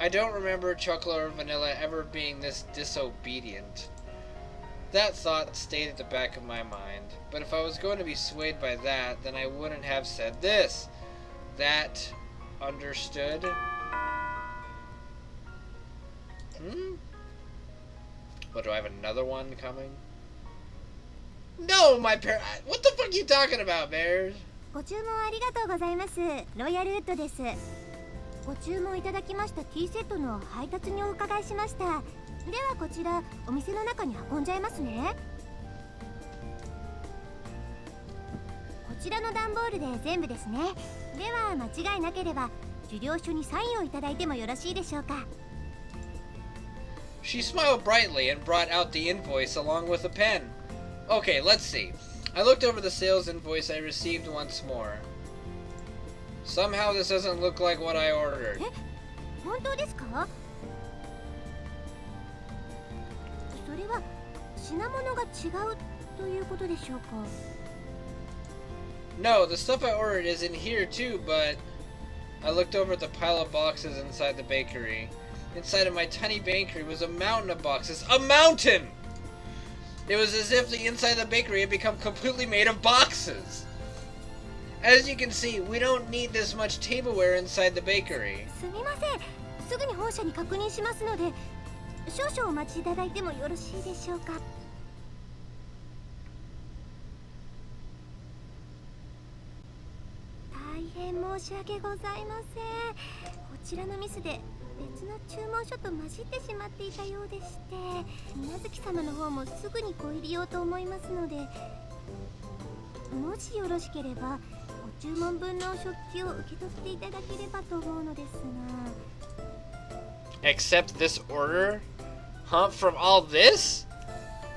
Speaker 1: I don't remember Chocolate or Vanilla ever being this disobedient. That thought stayed at the back of my mind, but if I was going to be swayed by that, then I wouldn't have said this. That understood? What, do I have another one coming? No, my parent. What the fuck are you talking about, Bears?
Speaker 2: ご注文ありがとうございます。ロイヤルウッドです。ご注文いただきましたティーセットの配達にお伺いしました。ではこちらお店の中に運んじゃいますね。こちらの段ボールで全部ですね。では間違いなければ受領書にサインをいただいてもよろしいでしょうか。
Speaker 1: She smiled brightly and brought out the invoice along with a pen. Okay, let's see. I looked over the sales invoice I received once more. Somehow this doesn't look like what I ordered.
Speaker 2: 本当ですか？それは品物が違うということでしょうか？
Speaker 1: No, the stuff I ordered is in here too, but I looked over at the pile of boxes inside the bakery. Inside of my tiny bakery was a mountain of boxes. A mountain! It was as if the inside of the bakery had become completely made of boxes. As you can see, we don't need this much tableware inside the bakery.
Speaker 2: すみません。すぐに本社に確認しますので、少々お待ちいただいてもよろしいでしょうか。大変申し訳ございません。こちらのミスで別の注文書と混じってしまっていたようでして、水無月様の方もすぐにご入りようと思いますので、もしよろしければご注文分の食器を受け取っていただければと思うのですが。
Speaker 1: Accept this order? Huh? From all this?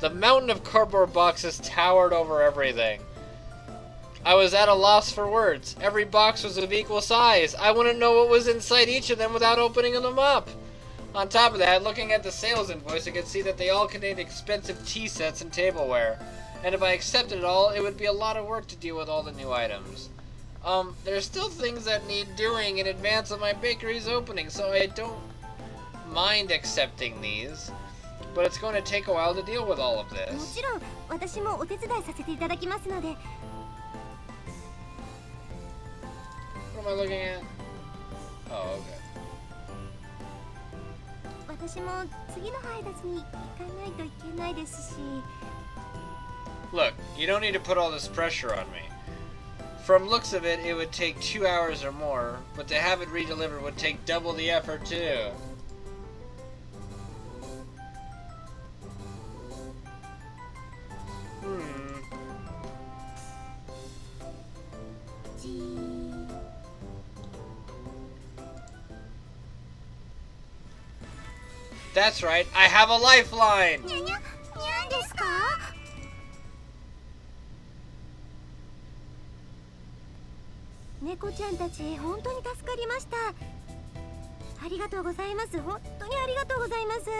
Speaker 1: The mountain of cardboard boxes towered over everything. I was at a loss for words. Every box was of equal size. I wouldn't know what was inside each of them without opening them up. On top of that, looking at the sales invoice, I could see that they all contained expensive tea sets and tableware. And if I accepted it all, it would be a lot of work to deal with all the new items. There's still things that need doing in advance of my bakery's opening, so I don't mind accepting these. But it's going to take a while to deal with all of
Speaker 2: も
Speaker 1: this.
Speaker 2: ちろん私もお手伝いさせていただきますので。
Speaker 1: What am I looking at? Oh, okay.
Speaker 2: 私も次の配達に行かないといけないですし。
Speaker 1: Look, you don't need to put all this pressure on me. From looks of it, it would take 2 hours or more, but to have it redelivered would take double the effort too. That's right, I have a lifeline!
Speaker 2: にゃにゃ、にゃんですか？猫ちゃんたち、本当に助かりました。ありがとうございます。本当にありがとうございます。で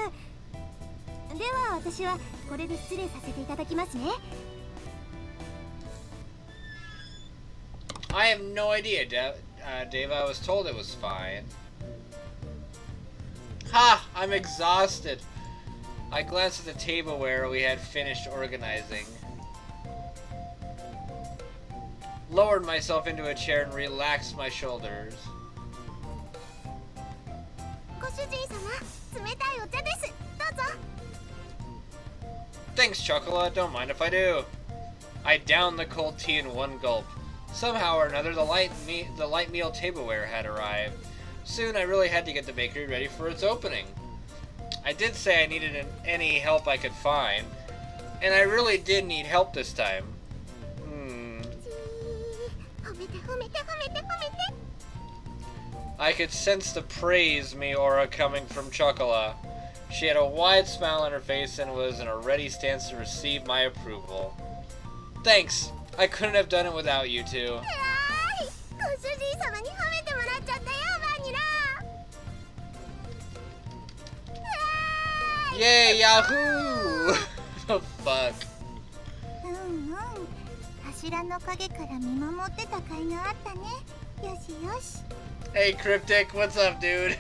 Speaker 2: は私はこれで失礼させていただきますね。
Speaker 1: I have no idea, Dave. I was told it was fine. Ha! I'm exhausted. I glanced at the tableware we had finished organizing. Lowered myself into a chair and relaxed my shoulders.
Speaker 2: ご主人様、冷たいお茶です。どうぞ。
Speaker 1: Thanks, Chocola. Don't mind if I do. I downed the cold tea in one gulp. Somehow or another, the light meal tableware had arrived. Soon, I really had to get the bakery ready for its opening. I did say I needed any help I could find, and I really did need help this time.
Speaker 2: 褒めて褒めて褒めて褒めて。
Speaker 1: I could sense the praise me aura coming from Chocola. She had a wide smile on her face and was in a ready stance to receive my approval. Thanks. I couldn't have done it without you two. Yay, Yahoo! The fuck? Hey, Cryptic, what's up, dude?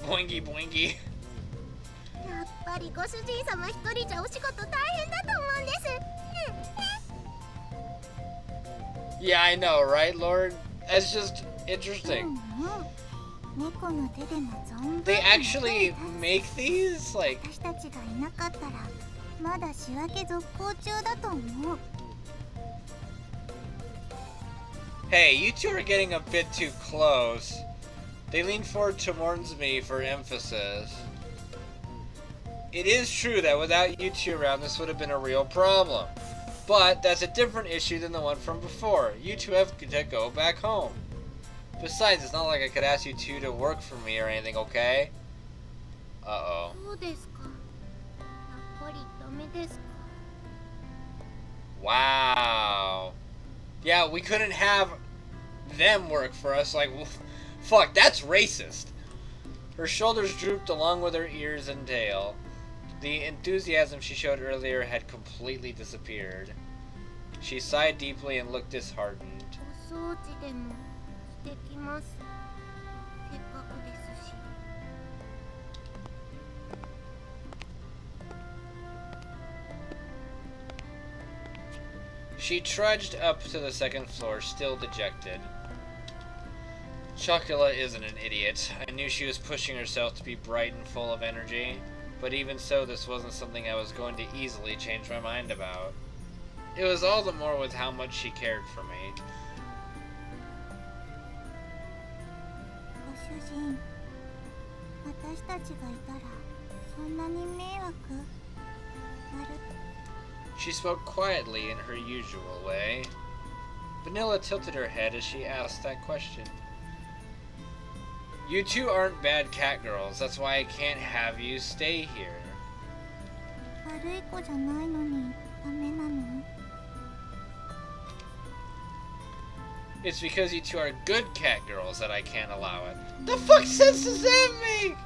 Speaker 1: Boingy boingy. Yeah, I know, right, Lord? That's just interesting. They actually make these? Like... Hey, you two are getting a bit too close. They lean forward towards me for emphasis. It is true that without you two around, this would have been a real problem. But that's a different issue than the one from before. You two have to go back home. Besides, it's not like I could ask you two to work for me or anything, okay? Uh-oh. Wow. Yeah, we couldn't have them work for us. Like, fuck, that's racist. Her shoulders drooped along with her ears and tail. The enthusiasm she showed earlier had completely disappeared. She sighed deeply and looked disheartened. She trudged up to the second floor, still dejected. Chocula isn't an idiot. I knew she was pushing herself to be bright and full of energy, but even so, this wasn't something I was going to easily change my mind about. It was all the more with how much she cared for me. She spoke quietly in her usual way. Vanilla tilted her head as she asked that question. You two aren't bad cat girls, that's why I can't have you stay here. It's because you two are good cat girls that I can't allow it. The fuck sense does that make?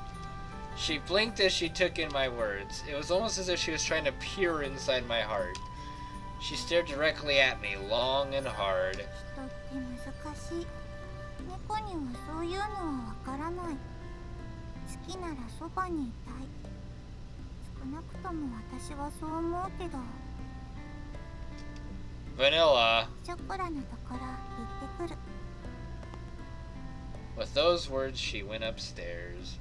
Speaker 1: She blinked as she took in my words. It was almost as if she was trying to peer inside my heart. She stared directly at me, long and hard. Vanilla. With those words, she went upstairs.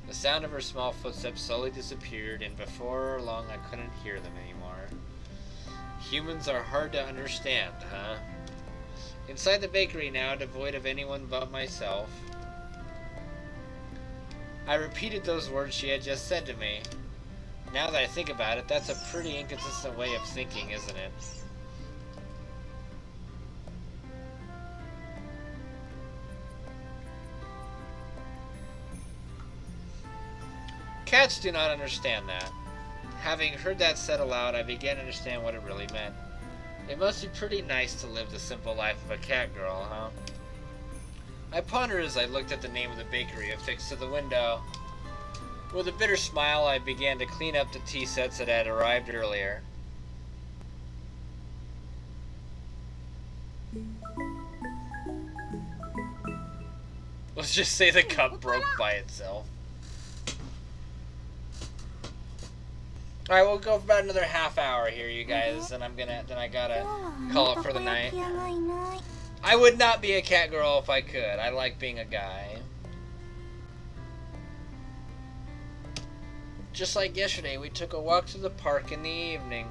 Speaker 1: The sound of her small footsteps slowly disappeared, and before long I couldn't hear them anymore. Humans are hard to understand, huh? Inside the bakery now, devoid of anyone but myself, I repeated those words she had just said to me. Now that I think about it, that's a pretty inconsistent way of thinking, isn't it? Cats do not understand that. Having heard that said aloud, I began to understand what it really meant. It must be pretty nice to live the simple life of a cat girl, huh? I pondered as I looked at the name of the bakery affixed to the window. With a bitter smile, I began to clean up the tea sets that had arrived earlier. Let's just say the cup broke by itself. Alright, we'll go for about another half hour here, you guys, and then I gotta call it for the night. I would not be a cat girl if I could. I like being a guy. Just like yesterday, we took a walk to the park in the evening.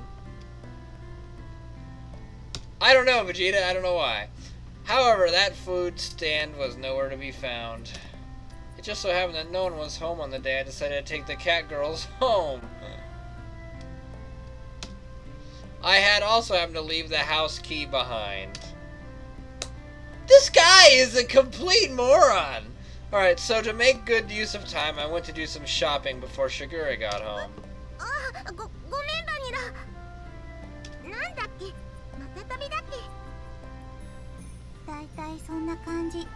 Speaker 1: I don't know, Vegeta, I don't know why. However, that food stand was nowhere to be found. It just so happened that no one was home on the day I decided to take the cat girls home. I had also happened to leave the house key behind. This guy is a complete moron. Alright, so to make good use of time, I went to do some shopping before Shigura got home.
Speaker 2: ごめんバニラ。なんだっけ、また旅だっけ。だいたいそんな感じ。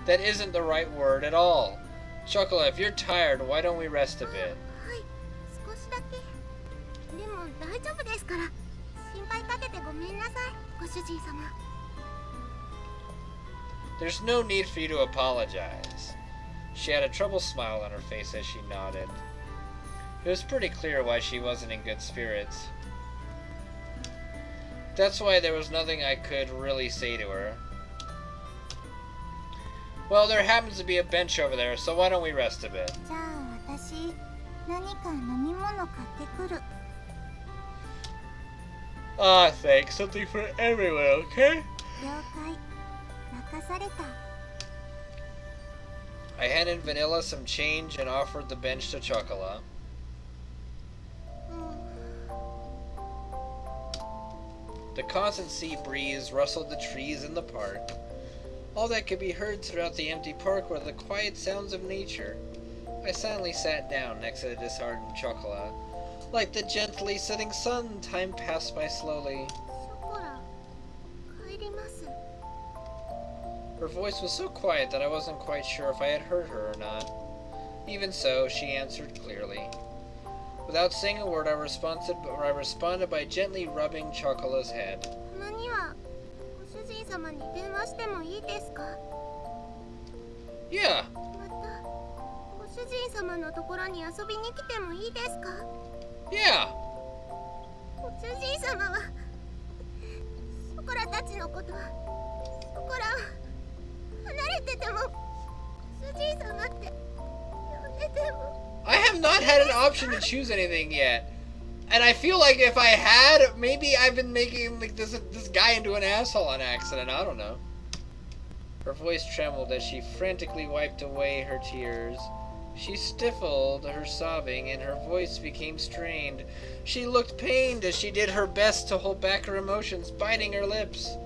Speaker 1: That isn't the right word at all. Chocolate, if you're tired, why don't we rest a bit?
Speaker 2: はい、少しだけ。でも大丈夫ですから。心配かけてごめんなさい、ご主人様。
Speaker 1: There's no need for you to apologize. She had a troubled smile on her face as she nodded. It was pretty clear why she wasn't in good spirits. That's why there was nothing I could really say to her. Well, there happens to be a bench over there, so why don't we rest a bit?
Speaker 2: じゃあ私、何か飲み物買ってくる。
Speaker 1: Ah, thanks. Something for everyone, okay?
Speaker 2: 了解。任された。
Speaker 1: I handed Vanilla some change and offered the bench to Chocola. The constant sea breeze rustled the trees in the park. All that could be heard throughout the empty park were the quiet sounds of nature. I silently sat down next to the disheartened Chocola. Like the gently setting sun, time passed by slowly.
Speaker 2: ショコラ、帰ります。
Speaker 1: Her voice was so quiet that I wasn't quite sure if I had heard her or not. Even so, she answered clearly. Without saying a word, I responded by gently rubbing Chocola's head.
Speaker 2: たまにはご主人様に電話してもいいですか。
Speaker 1: Yeah,
Speaker 2: またご主人様のところに遊びに来てもいいですか。
Speaker 1: yeah.
Speaker 2: ご主人様はショコラたちのことはショコラは離れてても主人様って呼んでても。
Speaker 1: I have not had an option to choose anything yet. And I feel like if I had, maybe I've been making like this guy into an asshole on accident. I don't know. Her voice trembled as she frantically wiped away her tears. She stifled her sobbing and her voice became strained. She looked pained as she did her best to hold back her emotions, biting her lips.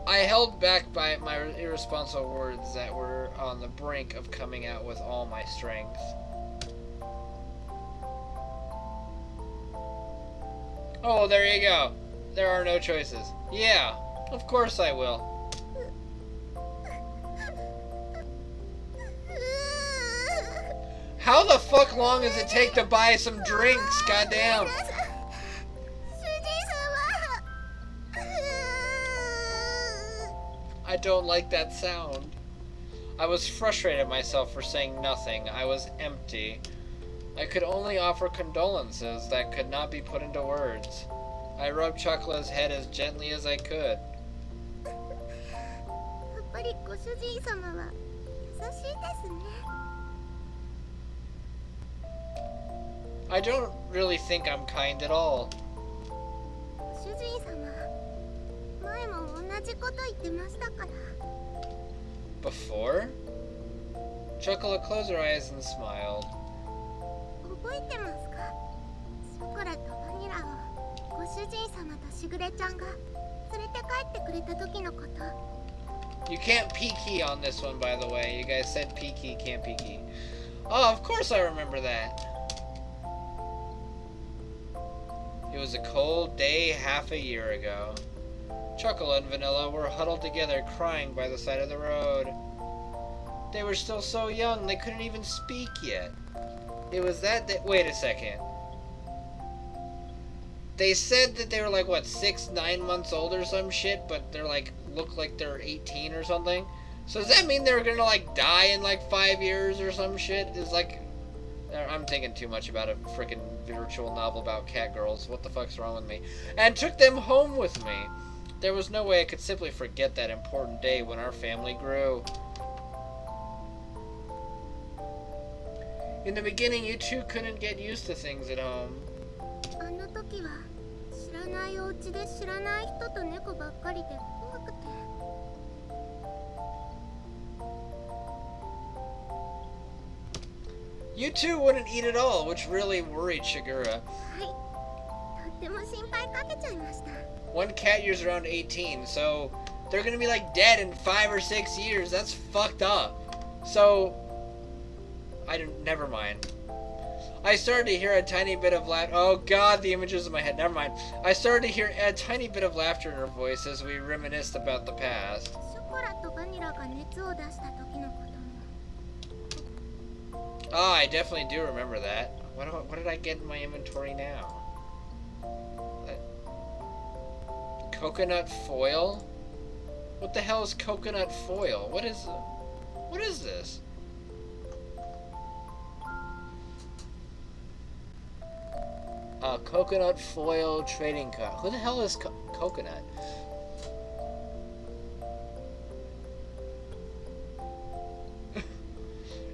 Speaker 1: I held back by my irresponsible words that were on the brink of coming out with all my strength. Oh, there you go. There are no choices. Yeah, of course I will. How the fuck long does it take to buy some drinks? Goddamn. I don't like that sound. I was frustrated at myself for saying nothing. I was empty. I could only offer condolences that could not be put into words. I rubbed Chocola's head as gently as I could.
Speaker 2: やっぱりご主人様は優しいですね。
Speaker 1: I don't really think I'm kind at all.
Speaker 2: ご主人様、前も同じこと言ってましたから。
Speaker 1: Before? Chocola closed her eyes and smiled.
Speaker 2: 覚えてますか？ショコラとバニラをご主人様としぐれちゃんが連れて帰ってくれた時のこと。
Speaker 1: You can't peeky on this one, by the way. You guys said peeky, can't peeky. Oh, of course I remember that. It was a cold day half a year ago. Chocolate and Vanilla were huddled together crying by the side of the road. They were still so young they couldn't even speak yet. It was that wait a second. They said that they were like, what, 6-9 months old or some shit, but they're like, look like they're 18 or something? So does that mean they were gonna like die in like 5 years or some shit? It's like, I'm thinking too much about a freaking virtual novel about cat girls. What the fuck's wrong with me? And took them home with me. There was no way I could simply forget that important day when our family grew. In the beginning, you two couldn't get used to things at home.
Speaker 2: あの時は知らないお家で知らない人と猫ばっかりで怖くて。
Speaker 1: You two wouldn't eat at all, which really worried Shigura.
Speaker 2: はい、とっても心配かけちゃいました。
Speaker 1: One cat year's around 18, so they're gonna be like dead in 5 or 6 years. That's fucked up. So, never mind. I started to hear a tiny bit of laughter. Oh god, the images in my head. Never mind. I started to hear a tiny bit of laughter in her voice as we reminisced about the past.
Speaker 2: ショコラとバニラが熱を出した時のことも。
Speaker 1: Ah, I definitely do remember that. What did I get in my inventory now? Coconut foil? What the hell is coconut foil? What is this? Coconut foil trading card. Who the hell is coconut?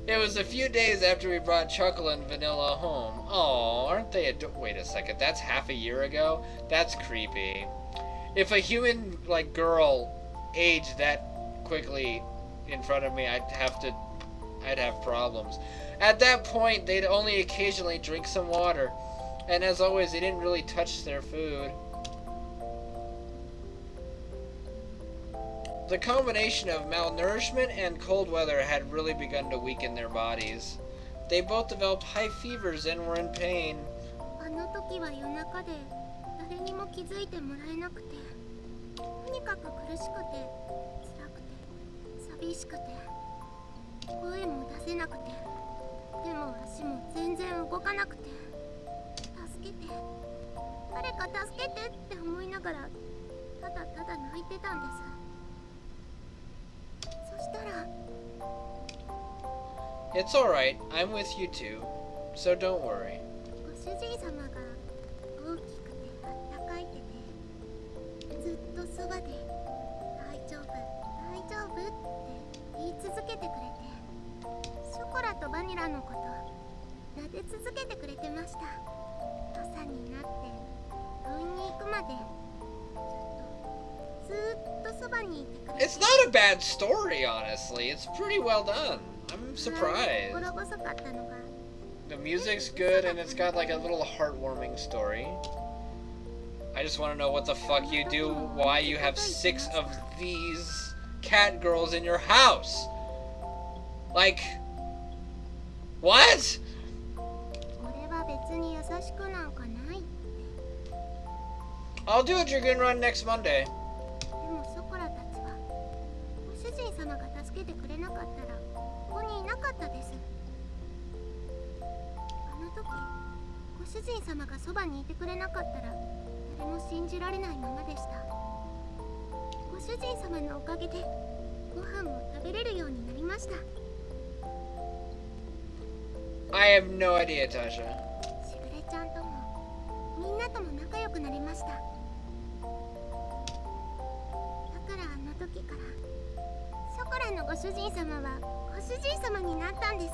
Speaker 1: It was a few days after we brought Chocolate and Vanilla home. Oh, aren't they wait a second, that's half a year ago? That's creepy. If a human, like, girl aged that quickly in front of me, I'd have problems. At that point, they'd only occasionally drink some water. And as always, they didn't really touch their food. The combination of malnourishment and cold weather had really begun to weaken their bodies. They both developed high fevers and were in pain.
Speaker 2: あの時は夜中で誰にも気づいてもらえなくて、とにかく苦しくて、辛くて、寂しくて、声も出せなくて、手も足も全然動かなくて、助けて、誰か助けてって思いながら、ただただ泣いてたんです。そしたら、
Speaker 1: It's alright, I'm with you too, so don't worry.
Speaker 2: ご主人様が大きくてあったかい手でずっとそばで大丈夫大丈夫って言い続けてくれて、ショコラとバニラのこと撫で続けてくれてました。朝になって病院に行くまでずっとそばにいてくれて。
Speaker 1: It's not a bad story, honestly. It's pretty well done. I'm surprised.
Speaker 2: 心細かったのが、
Speaker 1: The music's good and it's got like a little heartwarming story. I just want to know what the fuck you do, why you have 6 of these cat girls in your house. Like, what?
Speaker 2: 俺は別に優しくなんかない。
Speaker 1: I'll do a Dragoon run next Monday.
Speaker 2: でもショコラたちはご主人様が助けてくれなかったらここにいなかったです。あの時ご主人様がそばにいてくれなかったら誰も信じられないままでした。ご主人様のおかげでご飯も食べれるようになりました。
Speaker 1: I have no idea, Tasha.
Speaker 2: しぐれちゃんともみんなとも仲良くなりました。だからあの時からショコラのご主人様はご主人様になったんです。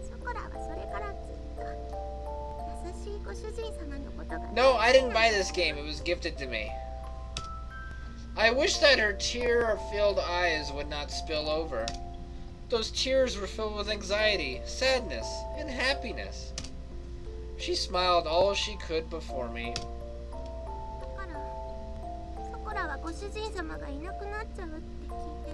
Speaker 2: ショコラはそれからずっと優しいご主人様のことが。
Speaker 1: No, I didn't buy this game. It was gifted to me. I wish that her tear-filled eyes would not spill over. Those tears were filled with anxiety, sadness, and happiness. She smiled all she could before me.
Speaker 2: だからショコラはご主人様がいなくなっちゃうって聞いて、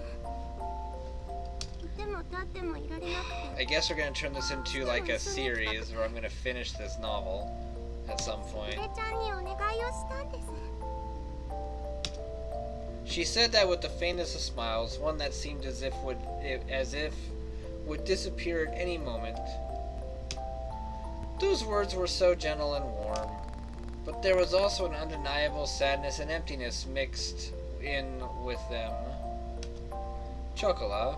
Speaker 2: いても立ってもいられなくて。
Speaker 1: I guess we're gonna turn this into like a series where I'm gonna finish this novel at some
Speaker 2: し
Speaker 1: point.
Speaker 2: ぐれちゃんにお願いをしたんです。
Speaker 1: She said that with the faintest of smiles, one that seemed as if would disappear at any moment. Those words were so gentle and warm, but there was also an undeniable sadness and emptiness mixed in with them. Chocolat.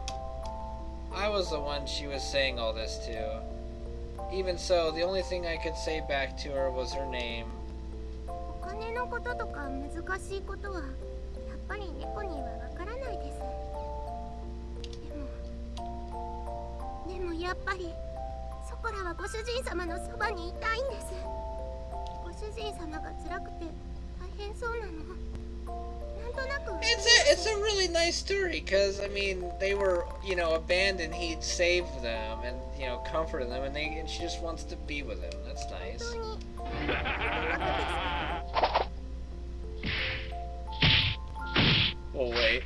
Speaker 1: I was the one she was saying all this to. Even so, the only thing I could say back to her was her name.
Speaker 2: お金のこととか難しいことはやっぱり猫にはわからないです。でもやっぱりショコラはご主人様のそばにいたいんです。ご主人様が辛くて大変そうなの。な
Speaker 1: It's a really nice story, because, I mean, they were, you know, abandoned, he'd saved them, and, you know, comforted them, and she just wants to be with him. That's nice. Oh, wait.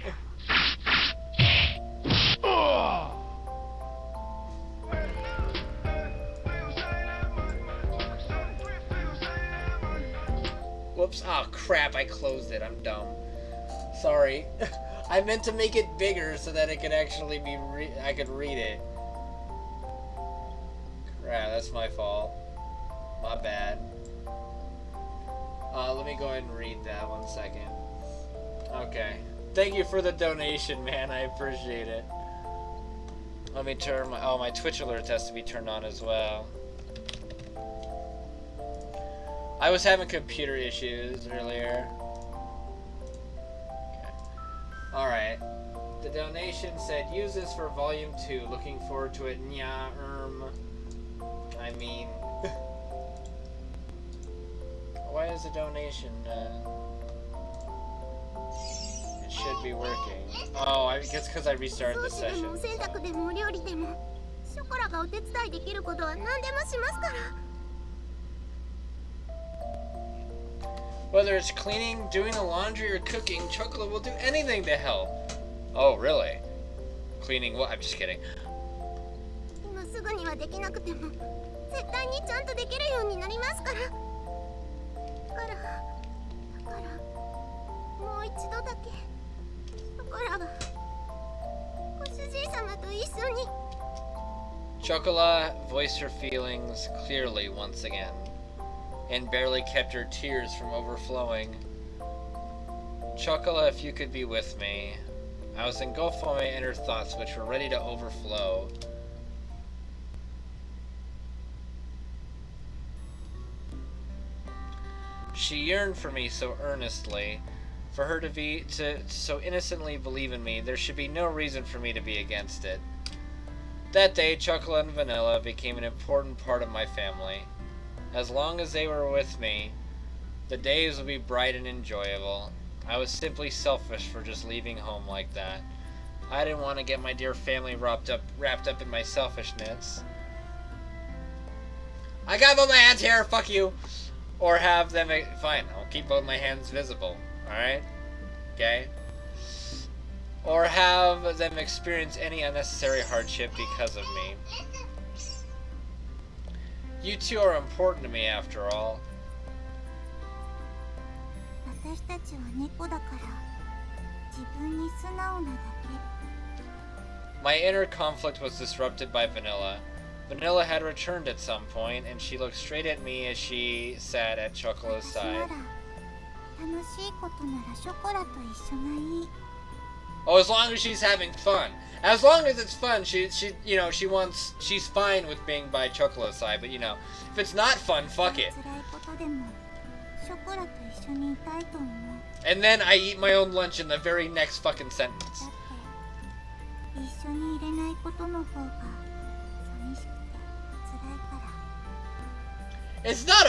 Speaker 1: Whoops. Oh, crap. I closed it. I'm dumb. Sorry. I meant to make it bigger so that it could actually be I could read it. Crap, that's my fault. My bad. Let me go ahead and read that 1 second. Okay. Thank you for the donation, man. I appreciate it. Let me turn my... Oh, my Twitch alerts has to be turned on as well. I was having computer issues earlier. Okay. Alright. The donation said, use this for volume 2. Looking forward to it. Nya, I mean... Why is the donation, It should be working. Oh, I guess because I restarted the session. Whether it's cleaning, doing the laundry, or cooking, Chocolate will do anything to help. Oh, really? Cleaning what? I'm just kidding. Chocolat voiced her feelings clearly once again, and barely kept her tears from overflowing. Chocolat, if you could be with me. I was engulfed by my inner thoughts, which were ready to overflow. She yearned for me so earnestly. For her to so innocently believe in me, there should be no reason for me to be against it. That day, Chocolate and Vanilla became an important part of my family. As long as they were with me, the days would be bright and enjoyable. I was simply selfish for just leaving home like that. I didn't want to get my dear family wrapped up in my selfishness. I got both my hands here, fuck you! Or have them... Fine, I'll keep both my hands visible. Alright? Okay? Or have them experience any unnecessary hardship because of me. You two are important to me, after all. My inner conflict was disrupted by Vanilla. Vanilla had returned at some point, and she looked straight at me as she sat at Chocolate's side. Oh, as long as she's having fun. As long as it's fun, she's fine with being by Chocolate's side, but if it's not fun, fuck it. And then I eat my own lunch in the very next fucking sentence. It's not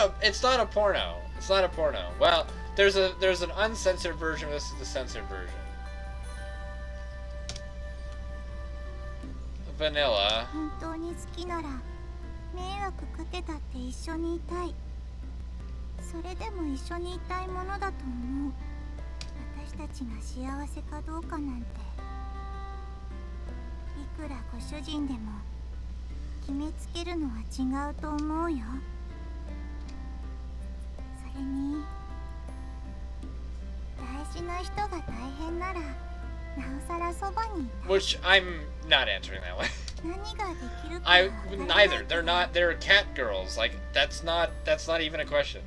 Speaker 1: a porno. It's not a porno. Well, there's an uncensored version. This is the censored version. Vanilla. Which I'm not answering that way. Neither. They're cat girls. Like that's not even a question.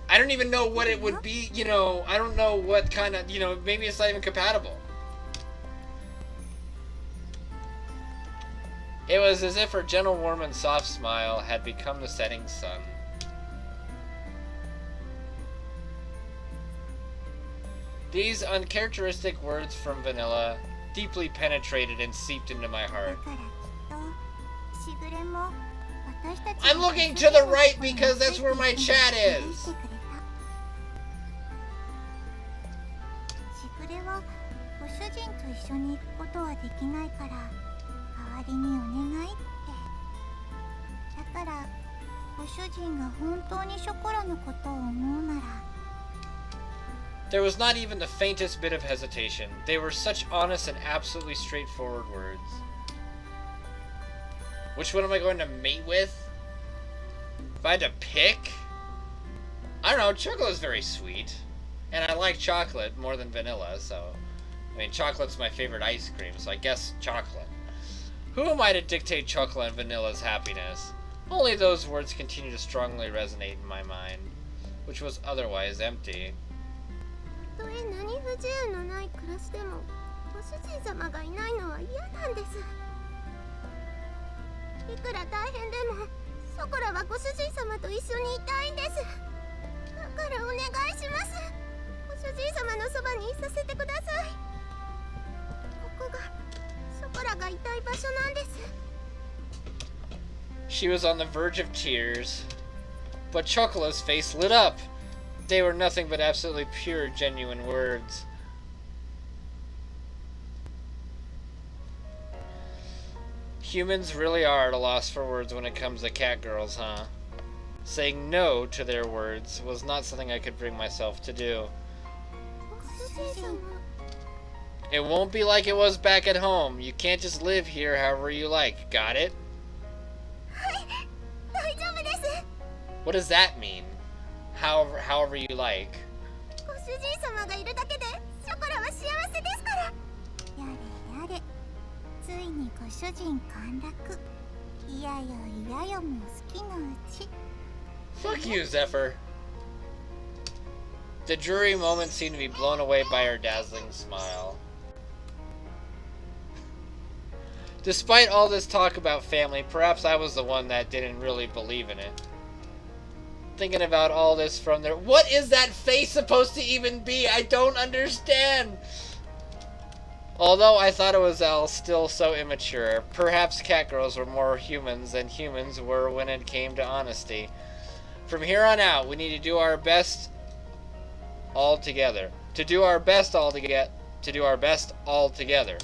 Speaker 1: I don't even know what it would be, I don't know what kind of, maybe it's not even compatible. It was as if her gentle, warm, and soft smile had become the setting sun. These uncharacteristic words from Vanilla deeply penetrated and seeped into my heart. I'm looking to the right because that's where my chat is.
Speaker 2: しぐれはご主人と一緒に行くことはできないから代わりにお願いって。だからご主人が本当にショコラのことを思うなら。
Speaker 1: There was not even the faintest bit of hesitation. They were such honest and absolutely straightforward words. Which one am I going to mate with? If I had to pick? I don't know, chocolate is very sweet. And I like chocolate more than vanilla, so... I mean, chocolate's my favorite ice cream, so I guess chocolate. Who am I to dictate chocolate and vanilla's happiness? Only those words continue to strongly resonate in my mind, which was otherwise empty.
Speaker 2: たとえ何不自由のない暮らしでもご主人様がいないのは嫌なんです。いくら大変でもショコラはご主人様と一緒にいたいんです。だからお願いします。ご主人様のそばにいさせてください。ここがショコラがいたい場所なんです。
Speaker 1: She was on the verge of tears, but Chocola's face lit up. They were nothing but absolutely pure, genuine words. Humans really are at a loss for words when it comes to cat girls, huh? Saying no to their words was not something I could bring myself to do. It won't be like it was back at home. You can't just live here however you like. Got it? What does that mean? However you like.
Speaker 2: ご主人様がいるだけでショコラは幸せですから。やれやれ、ついにご主人陥落。いやよいやよも好きのうち。
Speaker 1: Fuck you, Zephyr. The dreary moment seemed to be blown away by her dazzling smile. Despite all this talk about family, perhaps I was the one that didn't really believe in it. Thinking about all this from there. What is that face supposed to even be? I don't understand. Although I thought it was all still so immature, perhaps cat girls were more humans than humans were when it came to honesty. From here on out, we need to do our best all together. To do our best all together. To do our best all together.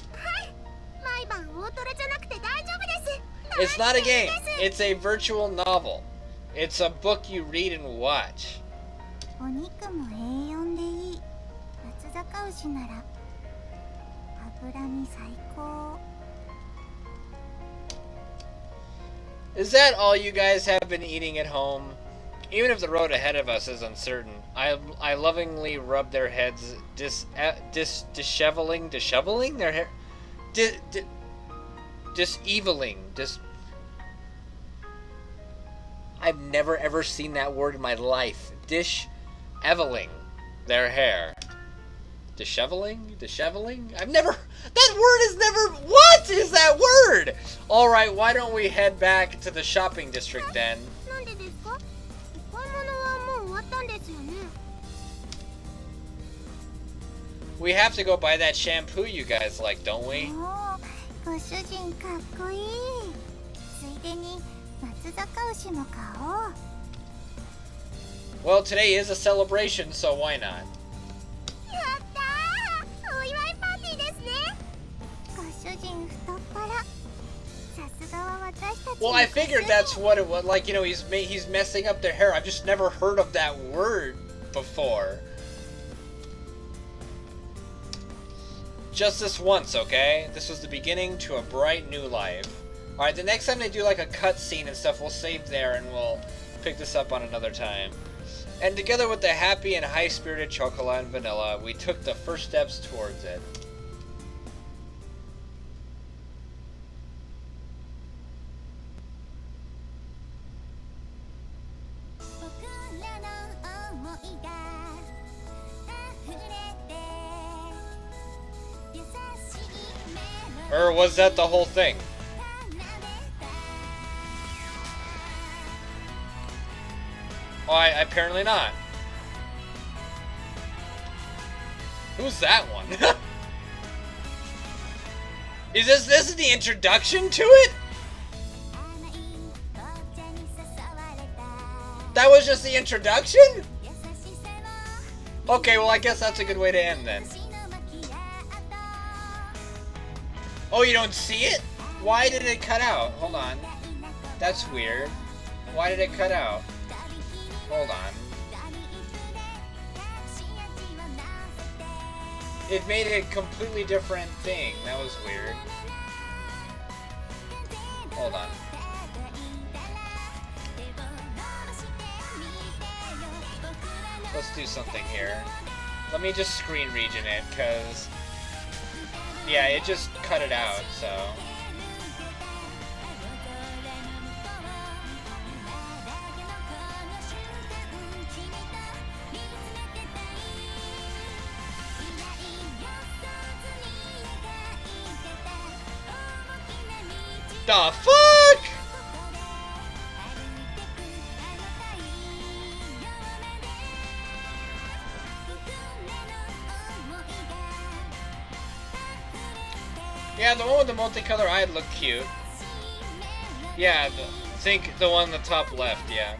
Speaker 1: It's not a game. It's a virtual novel. It's a book you read and watch.
Speaker 2: お肉もA4でいい。松阪牛なら脂身最高。
Speaker 1: Is that all you guys have been eating at home? Even if the road ahead of us is uncertain, I lovingly rub their heads, disheveling their hair, diseveling. I've never ever seen that word in my life. Disheveling their hair. Disheveling? I've never... That word is never... What is that word? Alright, why don't we head back to the shopping district then? We have to go buy that shampoo you guys like, don't we?
Speaker 2: ご主人かっこいい。ついでに松阪牛も買おう。
Speaker 1: Well, today is a celebration, so why not?
Speaker 2: やったー！お祝いパーティーですね。ご主人太っ腹。さすがは私たち。
Speaker 1: Well, I figured that's what it was. Like, you know, he's messing up their hair. I've just never heard of that word before. Just this once, okay? This was the beginning to a bright new life. Alright, the next time they do like a cutscene and stuff, we'll save there and we'll pick this up on another time. And together with the happy and high-spirited Chocolat and Vanilla, we took the first steps towards it. Or was that the whole thing? Oh, apparently not. Who's that one? Is this the introduction to it? That was just the introduction? Okay, well I guess that's a good way to end then. Oh, you don't see it? Why did it cut out? Hold on. That's weird. Why did it cut out? Hold on. It made a completely different thing. That was weird. Hold on. Let's do something here. Let me just screen region it, because... yeah, it just cut it out, so... The fuck?! Yeah, the one with the multicolor eye looked cute. Yeah, think the one on the top left, yeah.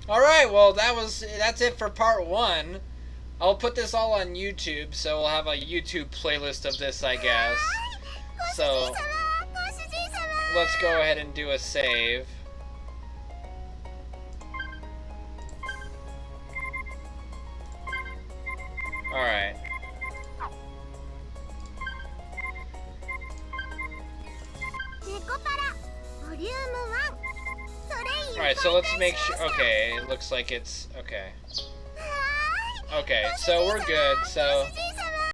Speaker 1: Alright, well that's it for part 1. I'll put this all on YouTube, so we'll have a YouTube playlist of this, I guess. So, let's go ahead and do a save. Alright. Alright, so let's make sure. Okay, it looks like it's. Okay. Okay, so we're good. So